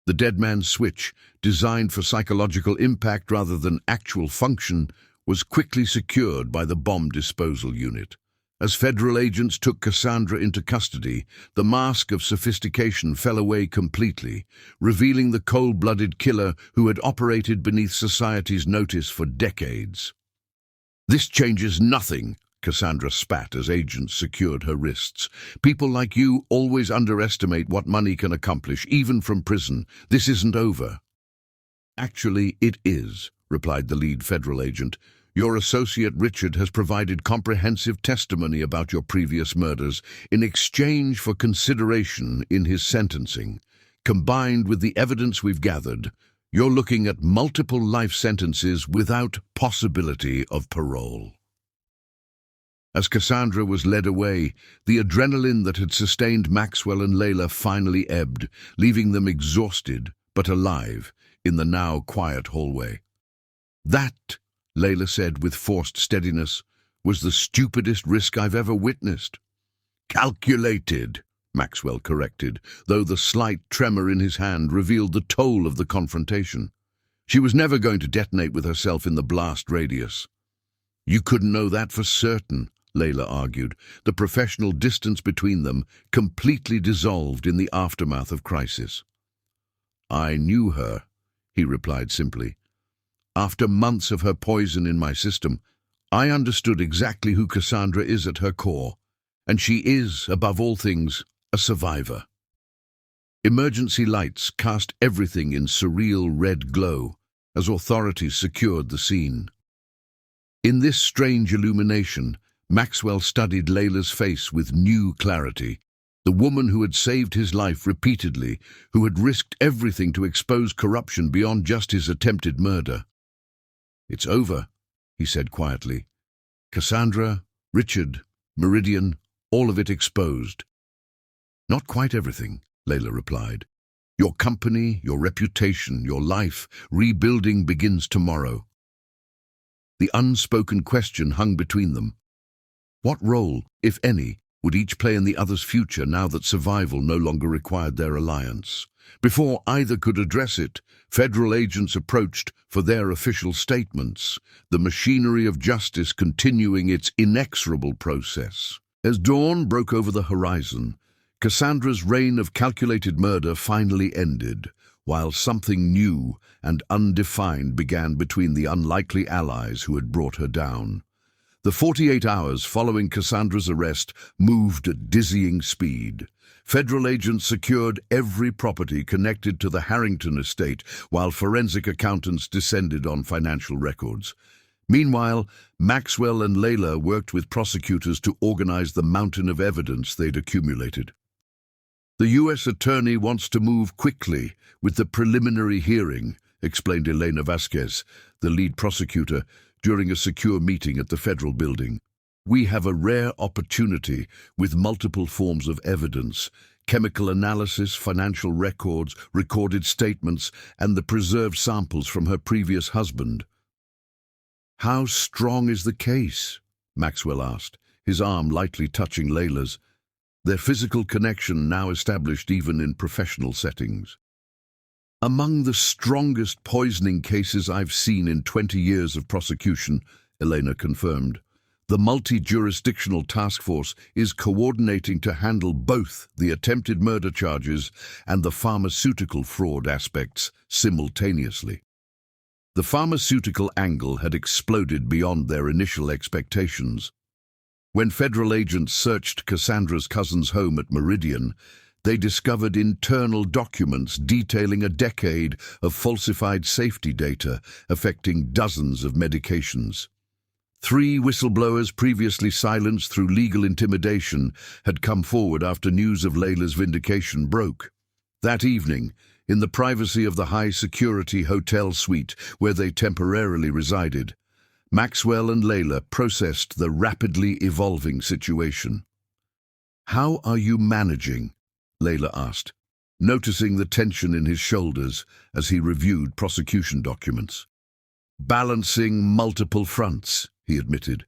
The dead man's switch, designed for psychological impact rather than actual function, was quickly secured by the bomb disposal unit. As federal agents took Cassandra into custody, the mask of sophistication fell away completely, revealing the cold-blooded killer who had operated beneath society's notice for decades. "This changes nothing," Cassandra spat as agents secured her wrists. "People like you always underestimate what money can accomplish, even from prison. This isn't over." "Actually, it is," replied the lead federal agent. "Your associate Richard has provided comprehensive testimony about your previous murders in exchange for consideration in his sentencing. Combined with the evidence we've gathered, you're looking at multiple life sentences without possibility of parole." As Cassandra was led away, the adrenaline that had sustained Maxwell and Layla finally ebbed, leaving them exhausted but alive in the now quiet hallway. "That," Layla said with forced steadiness, "was the stupidest risk I've ever witnessed." "Calculated," Maxwell corrected, though the slight tremor in his hand revealed the toll of the confrontation. "She was never going to detonate with herself in the blast radius." "You couldn't know that for certain," Layla argued. "The professional distance between them completely dissolved in the aftermath of crisis." "I knew her," he replied simply. "After months of her poison in my system, I understood exactly who Cassandra is at her core, and she is, above all things, a survivor." Emergency lights cast everything in surreal red glow as authorities secured the scene. In this strange illumination, Maxwell studied Layla's face with new clarity. The woman who had saved his life repeatedly, who had risked everything to expose corruption beyond just his attempted murder. "It's over," he said quietly. "Cassandra, Richard, Meridian, all of it exposed." "Not quite everything," Layla replied. "Your company, your reputation, your life, rebuilding begins tomorrow." The unspoken question hung between them. What role, if any, would each play in the other's future now that survival no longer required their alliance? Before either could address it, federal agents approached for their official statements, the machinery of justice continuing its inexorable process. As dawn broke over the horizon, Cassandra's reign of calculated murder finally ended, while something new and undefined began between the unlikely allies who had brought her down. The 48 hours following Cassandra's arrest moved at dizzying speed. Federal agents secured every property connected to the Harrington estate, while forensic accountants descended on financial records. Meanwhile, Maxwell and Layla worked with prosecutors to organize the mountain of evidence they'd accumulated. "The U.S. Attorney wants to move quickly with the preliminary hearing," explained Elena Vasquez, the lead prosecutor, during a secure meeting at the federal building. "We have a rare opportunity with multiple forms of evidence, chemical analysis, financial records, recorded statements, and the preserved samples from her previous husband." "How strong is the case?" Maxwell asked, his arm lightly touching Layla's, their physical connection now established even in professional settings. "Among the strongest poisoning cases I've seen in 20 years of prosecution," Elena confirmed. The multi-jurisdictional task force is coordinating to handle both the attempted murder charges and the pharmaceutical fraud aspects simultaneously. The pharmaceutical angle had exploded beyond their initial expectations. When federal agents searched Cassandra's cousin's home at Meridian, they discovered internal documents detailing a decade of falsified safety data affecting dozens of medications. 3 whistleblowers previously silenced through legal intimidation had come forward after news of Layla's vindication broke. That evening, in the privacy of the high-security hotel suite where they temporarily resided, Maxwell and Layla processed the rapidly evolving situation. "How are you managing?" Layla asked, noticing the tension in his shoulders as he reviewed prosecution documents. "Balancing multiple fronts," he admitted.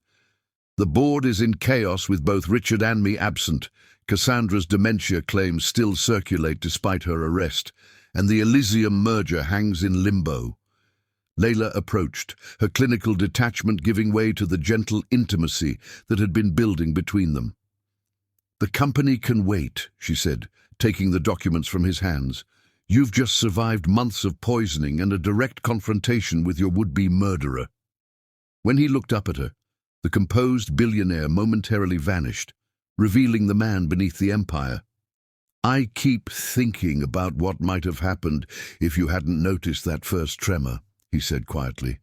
"The board is in chaos with both Richard and me absent. Cassandra's dementia claims still circulate despite her arrest, and the Elysium merger hangs in limbo." Layla approached, her clinical detachment giving way to the gentle intimacy that had been building between them. "The company can wait," she said, taking the documents from his hands. "You've just survived months of poisoning and a direct confrontation with your would-be murderer." When he looked up at her, the composed billionaire momentarily vanished, revealing the man beneath the empire. "I keep thinking about what might have happened if you hadn't noticed that first tremor," he said quietly.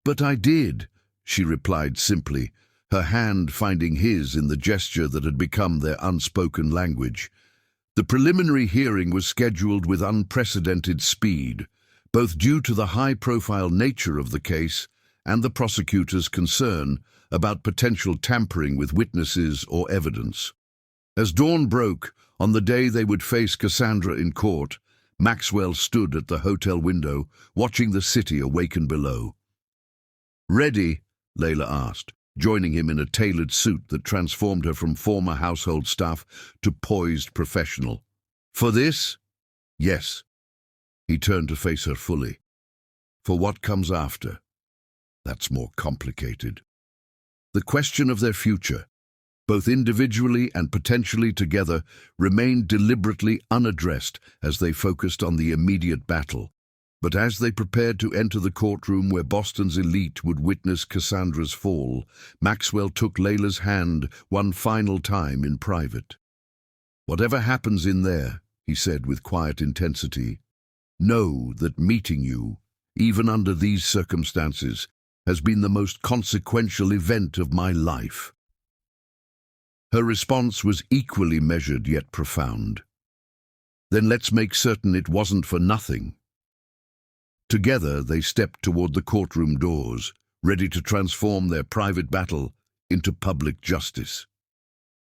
"But I did," she replied simply, her hand finding his in the gesture that had become their unspoken language. The preliminary hearing was scheduled with unprecedented speed, both due to the high-profile nature of the case and the prosecutor's concern about potential tampering with witnesses or evidence. As dawn broke, on the day they would face Cassandra in court, Maxwell stood at the hotel window, watching the city awaken below. "Ready?" Layla asked, joining him in a tailored suit that transformed her from former household staff to poised professional. "For this?" "Yes." He turned to face her fully. "For what comes after? That's more complicated." The question of their future, both individually and potentially together, remained deliberately unaddressed as they focused on the immediate battle. But as they prepared to enter the courtroom where Boston's elite would witness Cassandra's fall, Maxwell took Layla's hand one final time in private. "Whatever happens in there," he said with quiet intensity, "know that meeting you, even under these circumstances, has been the most consequential event of my life." Her response was equally measured yet profound. "Then let's make certain it wasn't for nothing." Together they stepped toward the courtroom doors, ready to transform their private battle into public justice.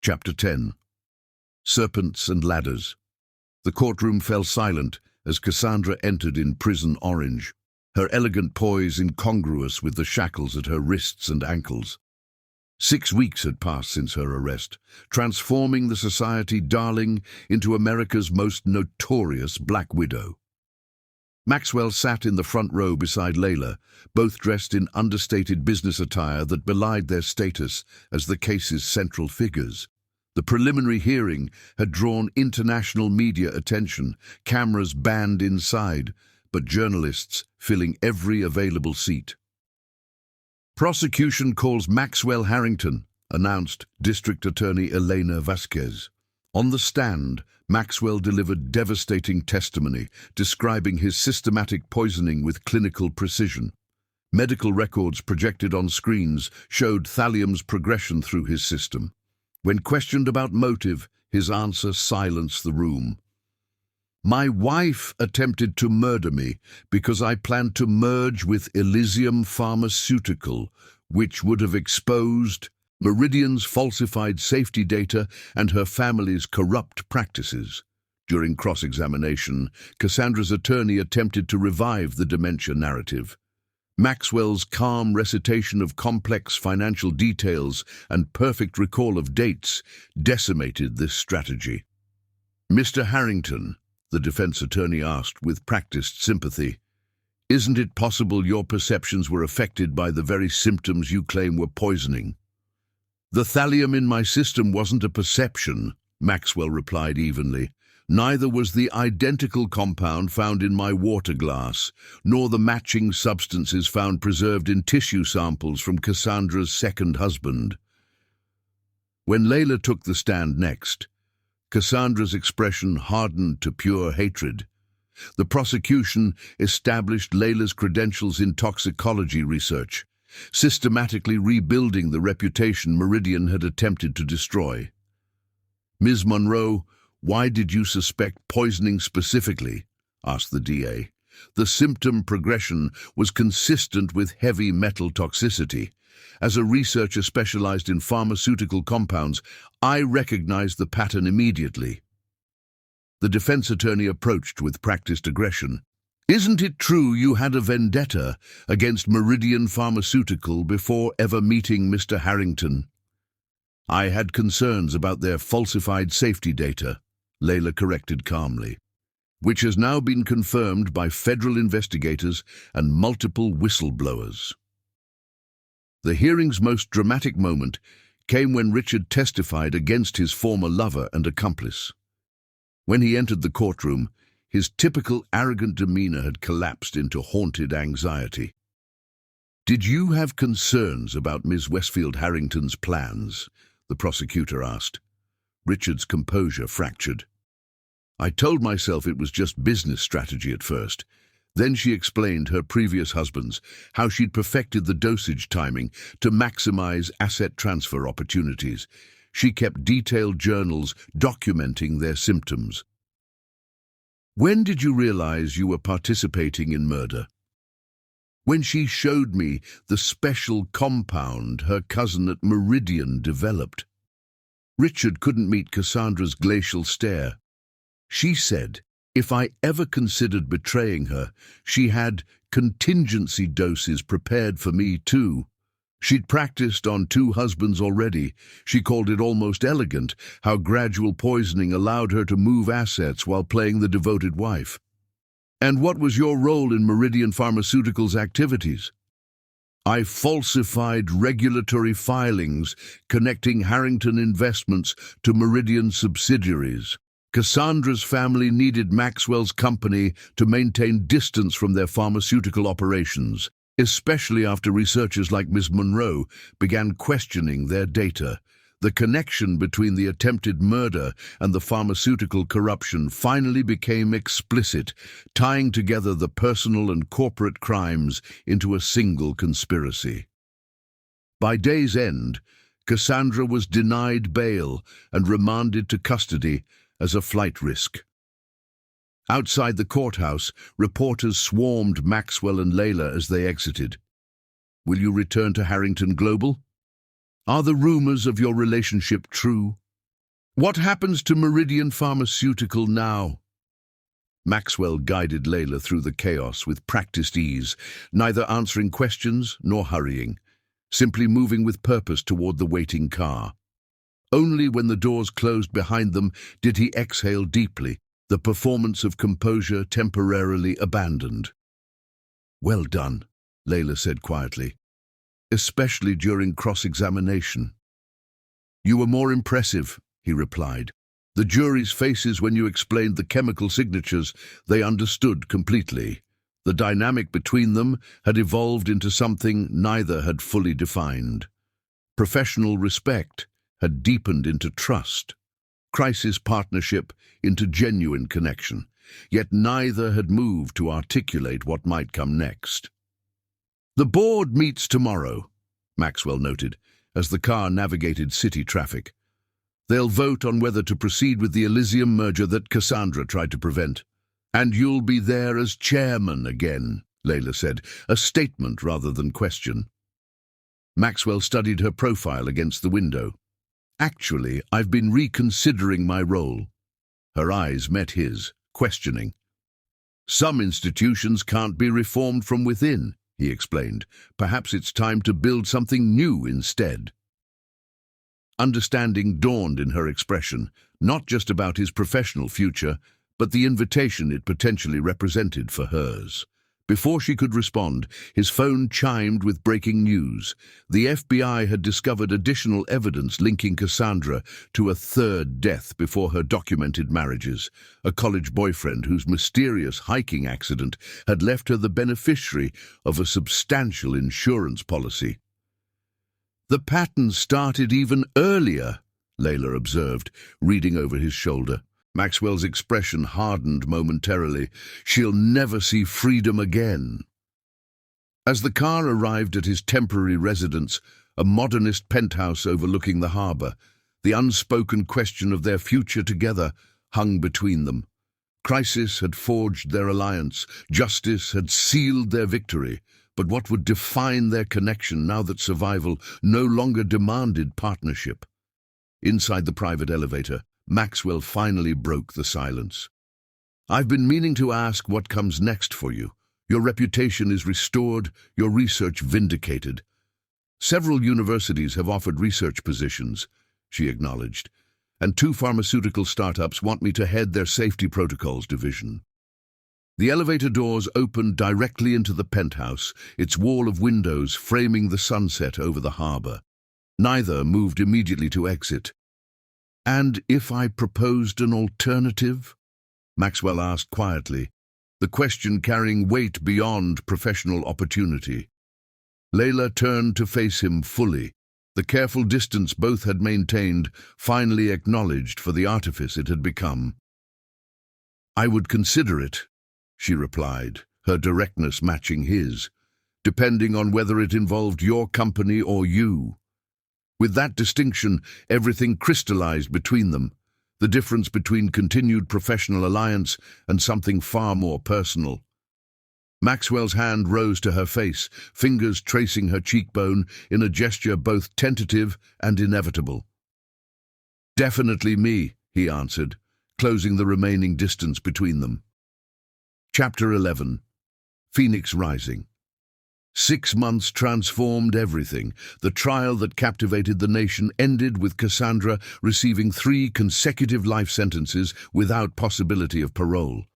Chapter 10. Serpents and Ladders. The courtroom fell silent as Cassandra entered in prison orange, her elegant poise incongruous with the shackles at her wrists and ankles. 6 weeks had passed since her arrest, transforming the society darling into America's most notorious Black Widow. Maxwell sat in the front row beside Layla, both dressed in understated business attire that belied their status as the case's central figures. The preliminary hearing had drawn international media attention, cameras banned inside, but journalists filling every available seat. "Prosecution calls Maxwell Harrington," announced District Attorney Elena Vasquez. On the stand, Maxwell delivered devastating testimony, describing his systematic poisoning with clinical precision. Medical records projected on screens showed thallium's progression through his system. When questioned about motive, his answer silenced the room. "My wife attempted to murder me because I planned to merge with Elysium Pharmaceutical, which would have exposed Meridian's falsified safety data and her family's corrupt practices." During cross-examination, Cassandra's attorney attempted to revive the dementia narrative. Maxwell's calm recitation of complex financial details and perfect recall of dates decimated this strategy. "Mr. Harrington," the defense attorney asked with practiced sympathy, "isn't it possible your perceptions were affected by the very symptoms you claim were poisoning?" The thallium in my system wasn't a perception, Maxwell replied evenly. Neither was the identical compound found in my water glass, nor the matching substances found preserved in tissue samples from Cassandra's second husband. When Layla took the stand next, Cassandra's expression hardened to pure hatred. The prosecution established Layla's credentials in toxicology research, systematically rebuilding the reputation Meridian had attempted to destroy. Ms. Monroe, why did you suspect poisoning specifically? Asked the DA. The symptom progression was consistent with heavy metal toxicity. As a researcher specialized in pharmaceutical compounds, I recognized the pattern immediately. The defense attorney approached with practiced aggression. Isn't it true you had a vendetta against Meridian Pharmaceutical before ever meeting Mr. Harrington? I had concerns about their falsified safety data, Layla corrected calmly, which has now been confirmed by federal investigators and multiple whistleblowers. The hearing's most dramatic moment came when Richard testified against his former lover and accomplice. When he entered the courtroom, his typical arrogant demeanor had collapsed into haunted anxiety. Did you have concerns about Ms. Westfield Harrington's plans? The prosecutor asked. Richard's composure fractured. I told myself it was just business strategy at first. Then she explained her previous husbands, how she'd perfected the dosage timing to maximize asset transfer opportunities. She kept detailed journals documenting their symptoms. When did you realize you were participating in murder? When she showed me the special compound her cousin at Meridian developed. Richard couldn't meet Cassandra's glacial stare. She said, if I ever considered betraying her, she had contingency doses prepared for me too. She'd practiced on 2 husbands already. She called it almost elegant, how gradual poisoning allowed her to move assets while playing the devoted wife. And what was your role in Meridian Pharmaceuticals' activities? I falsified regulatory filings connecting Harrington Investments to Meridian subsidiaries. Cassandra's family needed Maxwell's company to maintain distance from their pharmaceutical operations, especially after researchers like Ms. Monroe began questioning their data. The connection between the attempted murder and the pharmaceutical corruption finally became explicit, tying together the personal and corporate crimes into a single conspiracy. By day's end, Cassandra was denied bail and remanded to custody as a flight risk. Outside the courthouse, reporters swarmed Maxwell and Layla as they exited. Will you return to Harrington Global? Are the rumors of your relationship true? What happens to Meridian Pharmaceutical now? Maxwell guided Layla through the chaos with practiced ease, neither answering questions nor hurrying, simply moving with purpose toward the waiting car. Only when the doors closed behind them did he exhale deeply, the performance of composure temporarily abandoned. Well done, Layla said quietly, especially during cross-examination. You were more impressive, he replied. The jury's faces when you explained the chemical signatures, they understood completely. The dynamic between them had evolved into something neither had fully defined. Professional respect had deepened into trust, crisis partnership into genuine connection, yet neither had moved to articulate what might come next. The board meets tomorrow, Maxwell noted, as the car navigated city traffic. They'll vote on whether to proceed with the Elysium merger that Cassandra tried to prevent. And you'll be there as chairman again, Layla said, a statement rather than question. Maxwell studied her profile against the window. Actually, I've been reconsidering my role. Her eyes met his, questioning. Some institutions can't be reformed from within, he explained. Perhaps it's time to build something new instead. Understanding dawned in her expression, not just about his professional future, but the invitation it potentially represented for hers. Before she could respond, his phone chimed with breaking news. The FBI had discovered additional evidence linking Cassandra to a third death before her documented marriages, a college boyfriend whose mysterious hiking accident had left her the beneficiary of a substantial insurance policy. "The pattern started even earlier," Layla observed, reading over his shoulder. Maxwell's expression hardened momentarily. "She'll never see freedom again." As the car arrived at his temporary residence, a modernist penthouse overlooking the harbour, the unspoken question of their future together hung between them. Crisis had forged their alliance, justice had sealed their victory, but what would define their connection now that survival no longer demanded partnership? Inside the private elevator, Maxwell finally broke the silence. "I've been meaning to ask what comes next for you. Your reputation is restored, your research vindicated. Several universities have offered research positions," she acknowledged, "and 2 pharmaceutical startups want me to head their safety protocols division." The elevator doors opened directly into the penthouse, its wall of windows framing the sunset over the harbour. Neither moved immediately to exit. "And if I proposed an alternative?" Maxwell asked quietly, the question carrying weight beyond professional opportunity. Layla turned to face him fully, the careful distance both had maintained finally acknowledged for the artifice it had become. "I would consider it," she replied, her directness matching his, "depending on whether it involved your company or you." With that distinction, everything crystallized between them, the difference between continued professional alliance and something far more personal. Maxwell's hand rose to her face, fingers tracing her cheekbone in a gesture both tentative and inevitable. "Definitely me," he answered, closing the remaining distance between them. Chapter 11. Phoenix Rising. 6 months transformed everything. The trial that captivated the nation ended with Cassandra receiving 3 consecutive life sentences without possibility of parole.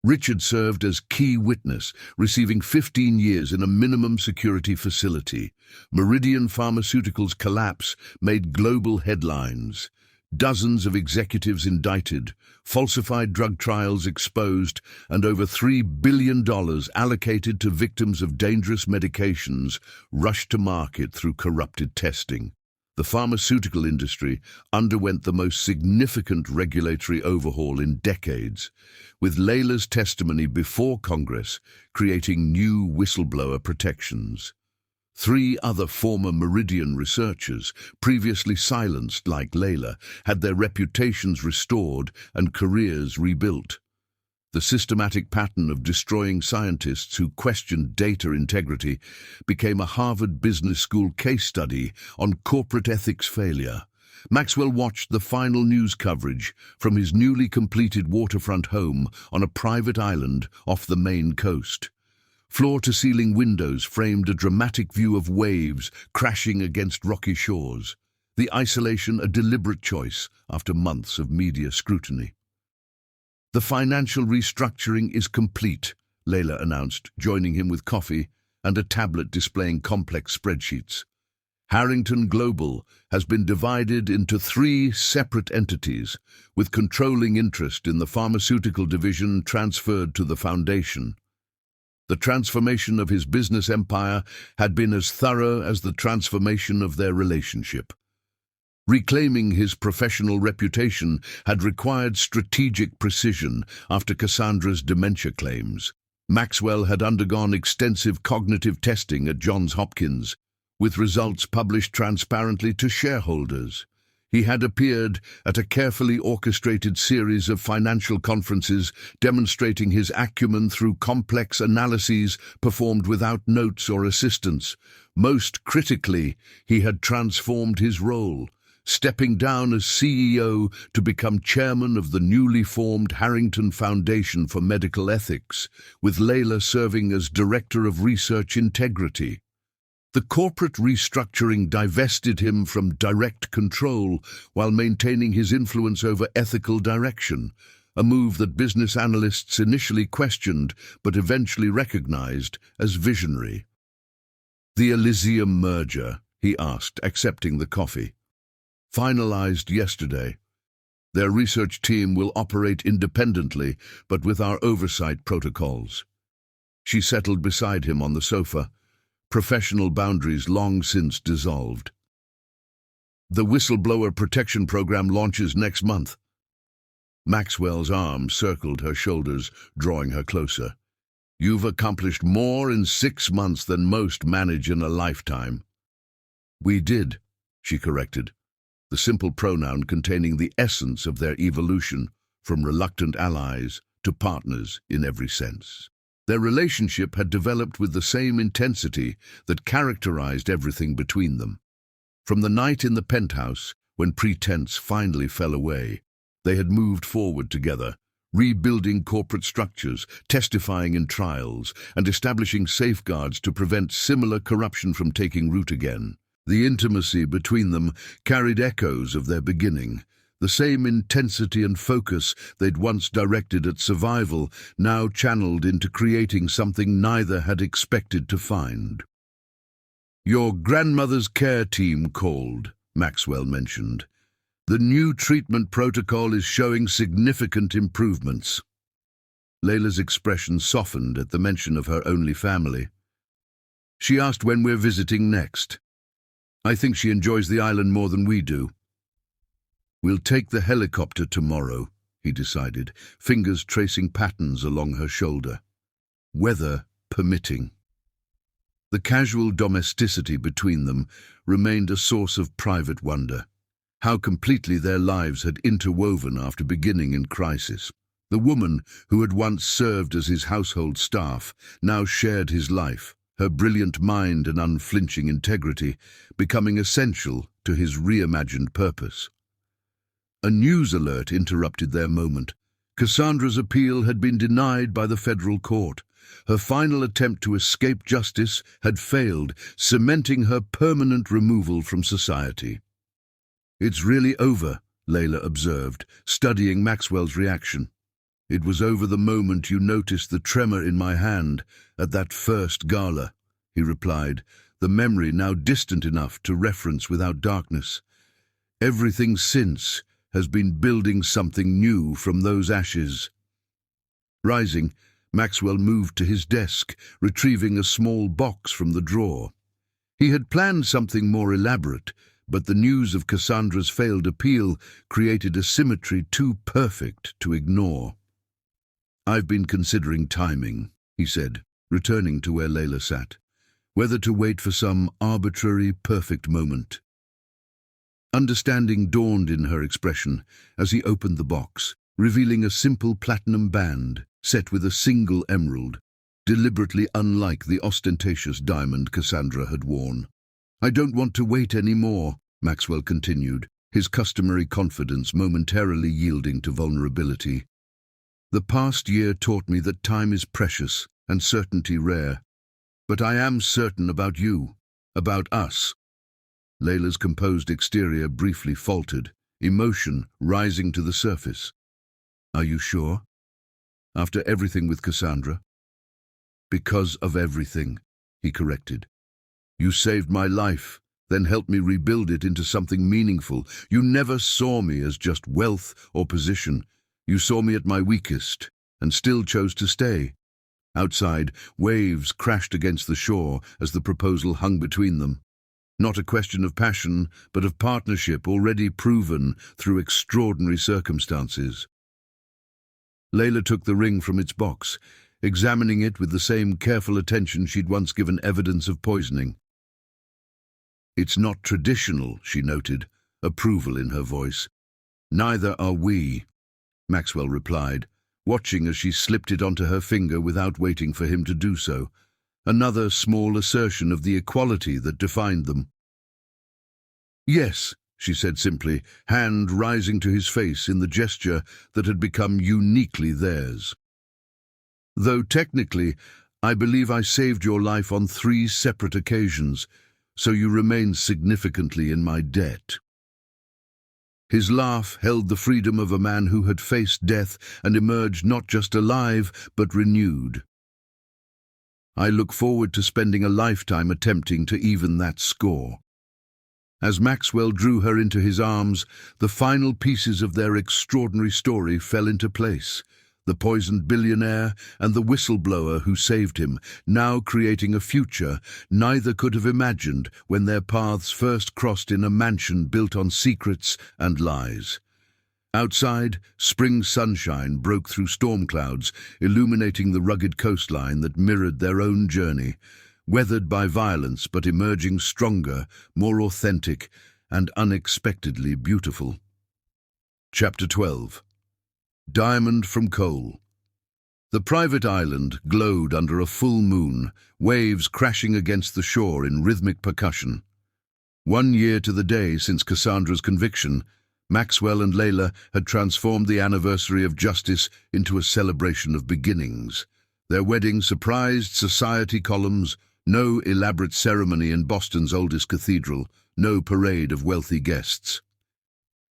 Richard served as key witness, receiving 15 years in a minimum security facility. Meridian Pharmaceuticals' collapse made global headlines. Dozens of executives indicted, falsified drug trials exposed, and over $3 billion allocated to victims of dangerous medications rushed to market through corrupted testing. The pharmaceutical industry underwent the most significant regulatory overhaul in decades, with Layla's testimony before Congress creating new whistleblower protections. 3 other former Meridian researchers, previously silenced like Layla, had their reputations restored and careers rebuilt. The systematic pattern of destroying scientists who questioned data integrity became a Harvard Business School case study on corporate ethics failure. Maxwell watched the final news coverage from his newly completed waterfront home on a private island off the Maine coast. Floor-to-ceiling windows framed a dramatic view of waves crashing against rocky shores, the isolation a deliberate choice after months of media scrutiny. "The financial restructuring is complete," Layla announced, joining him with coffee and a tablet displaying complex spreadsheets. Harrington Global has been divided into 3 separate entities, with controlling interest in the pharmaceutical division transferred to the foundation. The transformation of his business empire had been as thorough as the transformation of their relationship. Reclaiming his professional reputation had required strategic precision after Cassandra's dementia claims. Maxwell had undergone extensive cognitive testing at Johns Hopkins, with results published transparently to shareholders. He had appeared at a carefully orchestrated series of financial conferences demonstrating his acumen through complex analyses performed without notes or assistance. Most critically, he had transformed his role, stepping down as CEO to become chairman of the newly formed Harrington Foundation for Medical Ethics, with Layla serving as Director of Research Integrity. The corporate restructuring divested him from direct control while maintaining his influence over ethical direction, a move that business analysts initially questioned but eventually recognized as visionary. "The Elysium merger," he asked, accepting the coffee. "Finalized yesterday. Their research team will operate independently, but with our oversight protocols." She settled beside him on the sofa, professional boundaries long since dissolved. "The whistleblower protection program launches next month." Maxwell's arm circled her shoulders, drawing her closer. "You've accomplished more in 6 months than most manage in a lifetime." "We did," she corrected, the simple pronoun containing the essence of their evolution, from reluctant allies to partners in every sense. Their relationship had developed with the same intensity that characterized everything between them. From the night in the penthouse, when pretense finally fell away, they had moved forward together, rebuilding corporate structures, testifying in trials, and establishing safeguards to prevent similar corruption from taking root again. The intimacy between them carried echoes of their beginning. The same intensity and focus they'd once directed at survival now channeled into creating something neither had expected to find. "Your grandmother's care team called," Maxwell mentioned. "The new treatment protocol is showing significant improvements." Layla's expression softened at the mention of her only family. She asked when we're visiting next. "I think she enjoys the island more than we do." "We'll take the helicopter tomorrow," he decided, fingers tracing patterns along her shoulder. "Weather permitting." The casual domesticity between them remained a source of private wonder. How completely their lives had interwoven after beginning in crisis. The woman who had once served as his household staff now shared his life, her brilliant mind and unflinching integrity becoming essential to his reimagined purpose. A news alert interrupted their moment. Cassandra's appeal had been denied by the federal court. Her final attempt to escape justice had failed, cementing her permanent removal from society. "It's really over," Layla observed, studying Maxwell's reaction. "It was over the moment you noticed the tremor in my hand at that first gala," he replied, the memory now distant enough to reference without darkness. "Everything since has been building something new from those ashes." Rising, Maxwell moved to his desk, retrieving a small box from the drawer. He had planned something more elaborate, but the news of Cassandra's failed appeal created a symmetry too perfect to ignore. "I've been considering timing," he said, returning to where Layla sat, "whether to wait for some arbitrary, perfect moment." Understanding dawned in her expression as he opened the box, revealing a simple platinum band set with a single emerald, deliberately unlike the ostentatious diamond Cassandra had worn. "I don't want to wait any more," Maxwell continued, his customary confidence momentarily yielding to vulnerability. "The past year taught me that time is precious and certainty rare. But I am certain about you, about us." Layla's composed exterior briefly faltered, emotion rising to the surface. "Are you sure? After everything with Cassandra?" "Because of everything," he corrected. "You saved my life, then helped me rebuild it into something meaningful. You never saw me as just wealth or position. You saw me at my weakest, and still chose to stay." Outside, waves crashed against the shore as the proposal hung between them. Not a question of passion, but of partnership already proven through extraordinary circumstances. Layla took the ring from its box, examining it with the same careful attention she'd once given evidence of poisoning. "It's not traditional," she noted, approval in her voice. "Neither are we," Maxwell replied, watching as she slipped it onto her finger without waiting for him to do so. Another small assertion of the equality that defined them. "Yes," she said simply, hand rising to his face in the gesture that had become uniquely theirs. "Though technically, I believe I saved your life on 3 separate occasions, so you remain significantly in my debt." His laugh held the freedom of a man who had faced death and emerged not just alive, but renewed. I look forward to spending a lifetime attempting to even that score. As Maxwell drew her into his arms, the final pieces of their extraordinary story fell into place. The poisoned billionaire and the whistleblower who saved him, now creating a future neither could have imagined when their paths first crossed in a mansion built on secrets and lies. Outside, spring sunshine broke through storm clouds, illuminating the rugged coastline that mirrored their own journey, weathered by violence but emerging stronger, more authentic, and unexpectedly beautiful. Chapter 12. Diamond from Coal. The private island glowed under a full moon, waves crashing against the shore in rhythmic percussion. 1 year to the day since Cassandra's conviction, Maxwell and Layla had transformed the anniversary of justice into a celebration of beginnings. Their wedding surprised society columns, no elaborate ceremony in Boston's oldest cathedral, no parade of wealthy guests.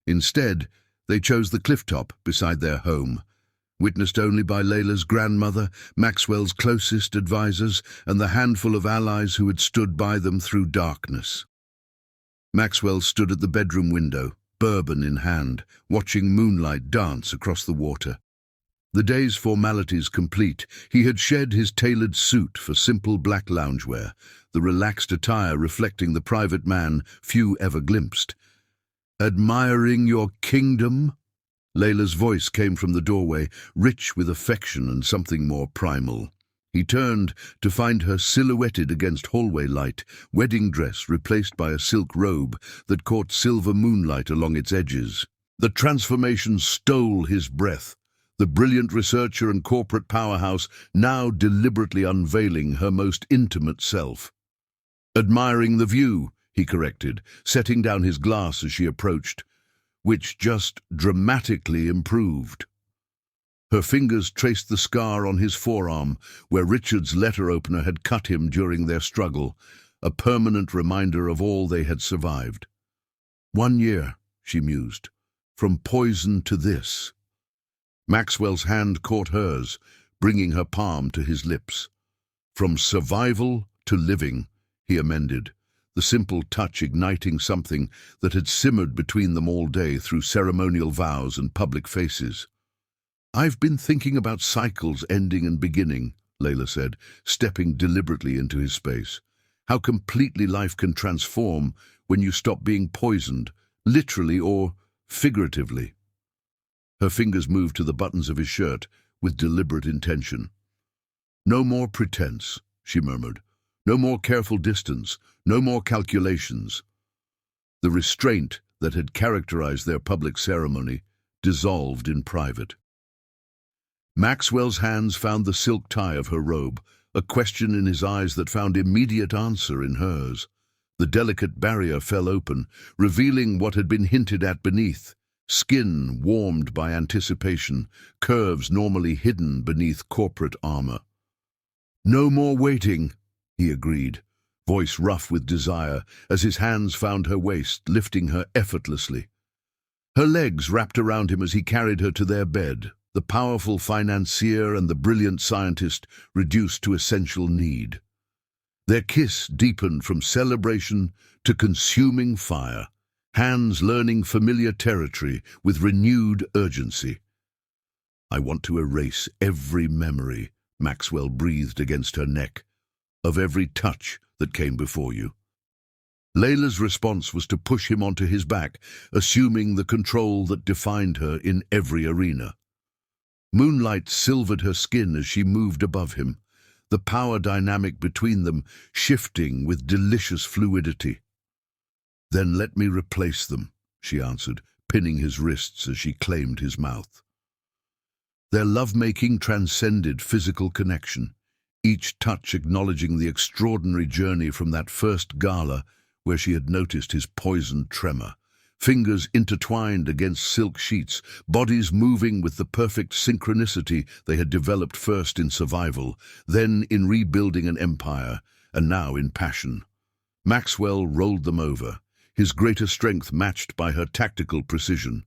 Instead, they chose the clifftop beside their home, witnessed only by Layla's grandmother, Maxwell's closest advisors, and the handful of allies who had stood by them through darkness. Maxwell stood at the bedroom window, bourbon in hand, watching moonlight dance across the water. The day's formalities complete, he had shed his tailored suit for simple black loungewear, the relaxed attire reflecting the private man few ever glimpsed. "Admiring your kingdom?" Layla's voice came from the doorway, rich with affection and something more primal. He turned to find her silhouetted against hallway light, wedding dress replaced by a silk robe that caught silver moonlight along its edges. The transformation stole his breath. The brilliant researcher and corporate powerhouse now deliberately unveiling her most intimate self. "Admiring the view," he corrected, setting down his glass as she approached, which just dramatically improved. Her fingers traced the scar on his forearm, where Richard's letter opener had cut him during their struggle, a permanent reminder of all they had survived. 1 year, she mused, from poison to this. Maxwell's hand caught hers, bringing her palm to his lips. From survival to living, he amended, the simple touch igniting something that had simmered between them all day through ceremonial vows and public faces. "I've been thinking about cycles ending and beginning," Layla said, stepping deliberately into his space. "How completely life can transform when you stop being poisoned, literally or figuratively." Her fingers moved to the buttons of his shirt with deliberate intention. "No more pretense," she murmured. "No more careful distance, no more calculations." The restraint that had characterized their public ceremony dissolved in private. Maxwell's hands found the silk tie of her robe, a question in his eyes that found immediate answer in hers. The delicate barrier fell open, revealing what had been hinted at beneath. Skin warmed by anticipation, curves normally hidden beneath corporate armor. "No more waiting," he agreed, voice rough with desire, as his hands found her waist, lifting her effortlessly. Her legs wrapped around him as he carried her to their bed, the powerful financier and the brilliant scientist reduced to essential need. Their kiss deepened from celebration to consuming fire, hands learning familiar territory with renewed urgency. "I want to erase every memory," Maxwell breathed against her neck, "of every touch that came before you." Layla's response was to push him onto his back, assuming the control that defined her in every arena. Moonlight silvered her skin as she moved above him, the power dynamic between them shifting with delicious fluidity. "Then let me replace them," she answered, pinning his wrists as she claimed his mouth. Their lovemaking transcended physical connection, each touch acknowledging the extraordinary journey from that first gala where she had noticed his poisoned tremor. Fingers intertwined against silk sheets, bodies moving with the perfect synchronicity they had developed first in survival, then in rebuilding an empire, and now in passion. Maxwell rolled them over, his greater strength matched by her tactical precision.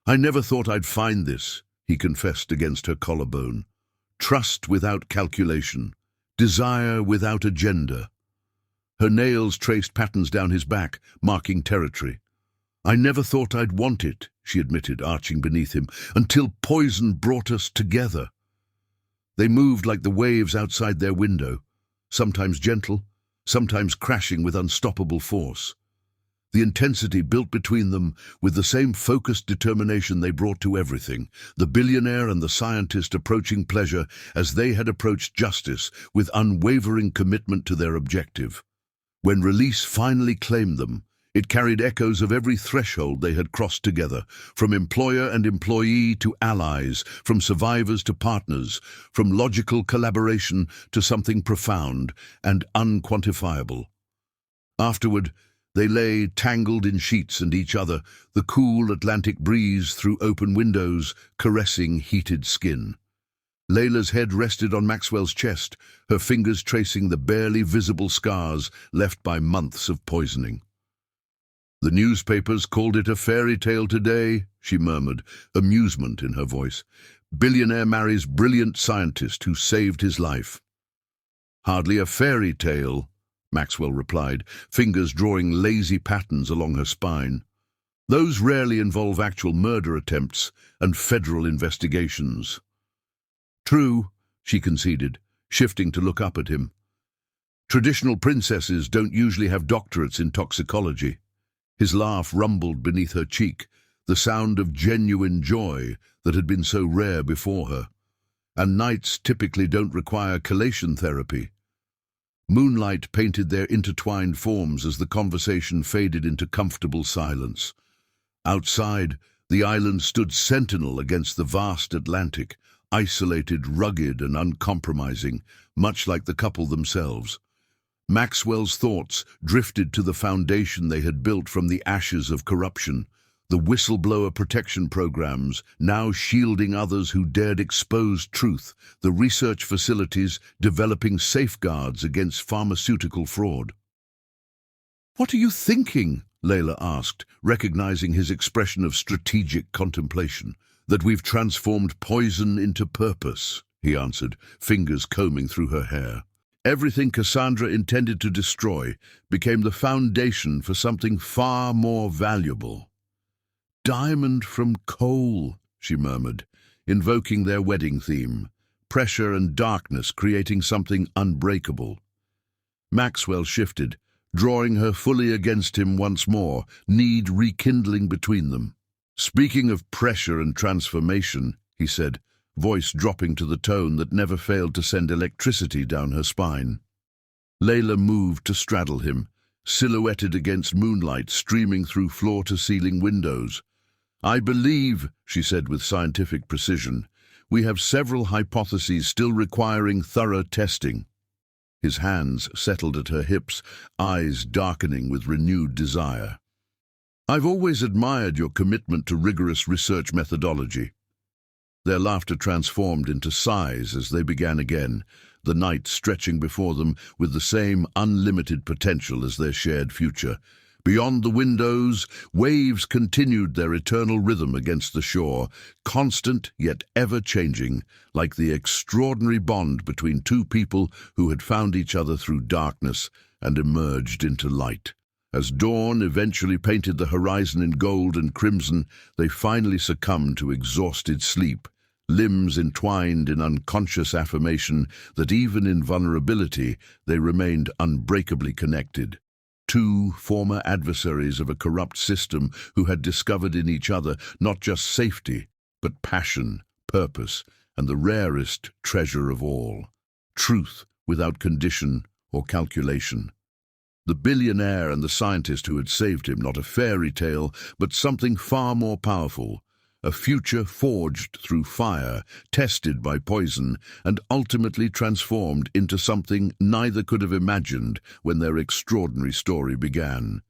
"I never thought I'd find this," he confessed against her collarbone. "Trust without calculation, desire without agenda." Her nails traced patterns down his back, marking territory. "I never thought I'd want it," she admitted, arching beneath him, "until poison brought us together." They moved like the waves outside their window, sometimes gentle, sometimes crashing with unstoppable force. The intensity built between them with the same focused determination they brought to everything, the billionaire and the scientist approaching pleasure as they had approached justice, with unwavering commitment to their objective. When release finally claimed them, it carried echoes of every threshold they had crossed together, from employer and employee to allies, from survivors to partners, from logical collaboration to something profound and unquantifiable. Afterward, they lay tangled in sheets and each other, the cool Atlantic breeze through open windows caressing heated skin. Layla's head rested on Maxwell's chest, her fingers tracing the barely visible scars left by months of poisoning. "The newspapers called it a fairy tale today," she murmured, amusement in her voice. "Billionaire marries brilliant scientist who saved his life." "Hardly a fairy tale," Maxwell replied, fingers drawing lazy patterns along her spine. "Those rarely involve actual murder attempts and federal investigations." "True," she conceded, shifting to look up at him. "Traditional princesses don't usually have doctorates in toxicology." His laugh rumbled beneath her cheek, the sound of genuine joy that had been so rare before her. "And knights typically don't require chelation therapy." Moonlight painted their intertwined forms as the conversation faded into comfortable silence. Outside, the island stood sentinel against the vast Atlantic, isolated, rugged, and uncompromising, much like the couple themselves. Maxwell's thoughts drifted to the foundation they had built from the ashes of corruption, the whistleblower protection programs now shielding others who dared expose truth, the research facilities developing safeguards against pharmaceutical fraud. "What are you thinking?" Layla asked, recognizing his expression of strategic contemplation. "That we've transformed poison into purpose," he answered, fingers combing through her hair. "Everything Cassandra intended to destroy became the foundation for something far more valuable." "Diamond from coal," she murmured, invoking their wedding theme, pressure and darkness creating something unbreakable. Maxwell shifted, drawing her fully against him once more, need rekindling between them. "Speaking of pressure and transformation," he said, voice dropping to the tone that never failed to send electricity down her spine. Layla moved to straddle him, silhouetted against moonlight streaming through floor-to-ceiling windows. "I believe," she said with scientific precision, "we have several hypotheses still requiring thorough testing." His hands settled at her hips, eyes darkening with renewed desire. "I've always admired your commitment to rigorous research methodology." Their laughter transformed into sighs as they began again, the night stretching before them with the same unlimited potential as their shared future. Beyond the windows, waves continued their eternal rhythm against the shore, constant yet ever-changing, like the extraordinary bond between two people who had found each other through darkness and emerged into light. As dawn eventually painted the horizon in gold and crimson, they finally succumbed to exhausted sleep, limbs entwined in unconscious affirmation that even in vulnerability they remained unbreakably connected. Two former adversaries of a corrupt system who had discovered in each other not just safety, but passion, purpose, and the rarest treasure of all, truth without condition or calculation. The billionaire and the scientist who had saved him, not a fairy tale, but something far more powerful, a future forged through fire, tested by poison, and ultimately transformed into something neither could have imagined when their extraordinary story began.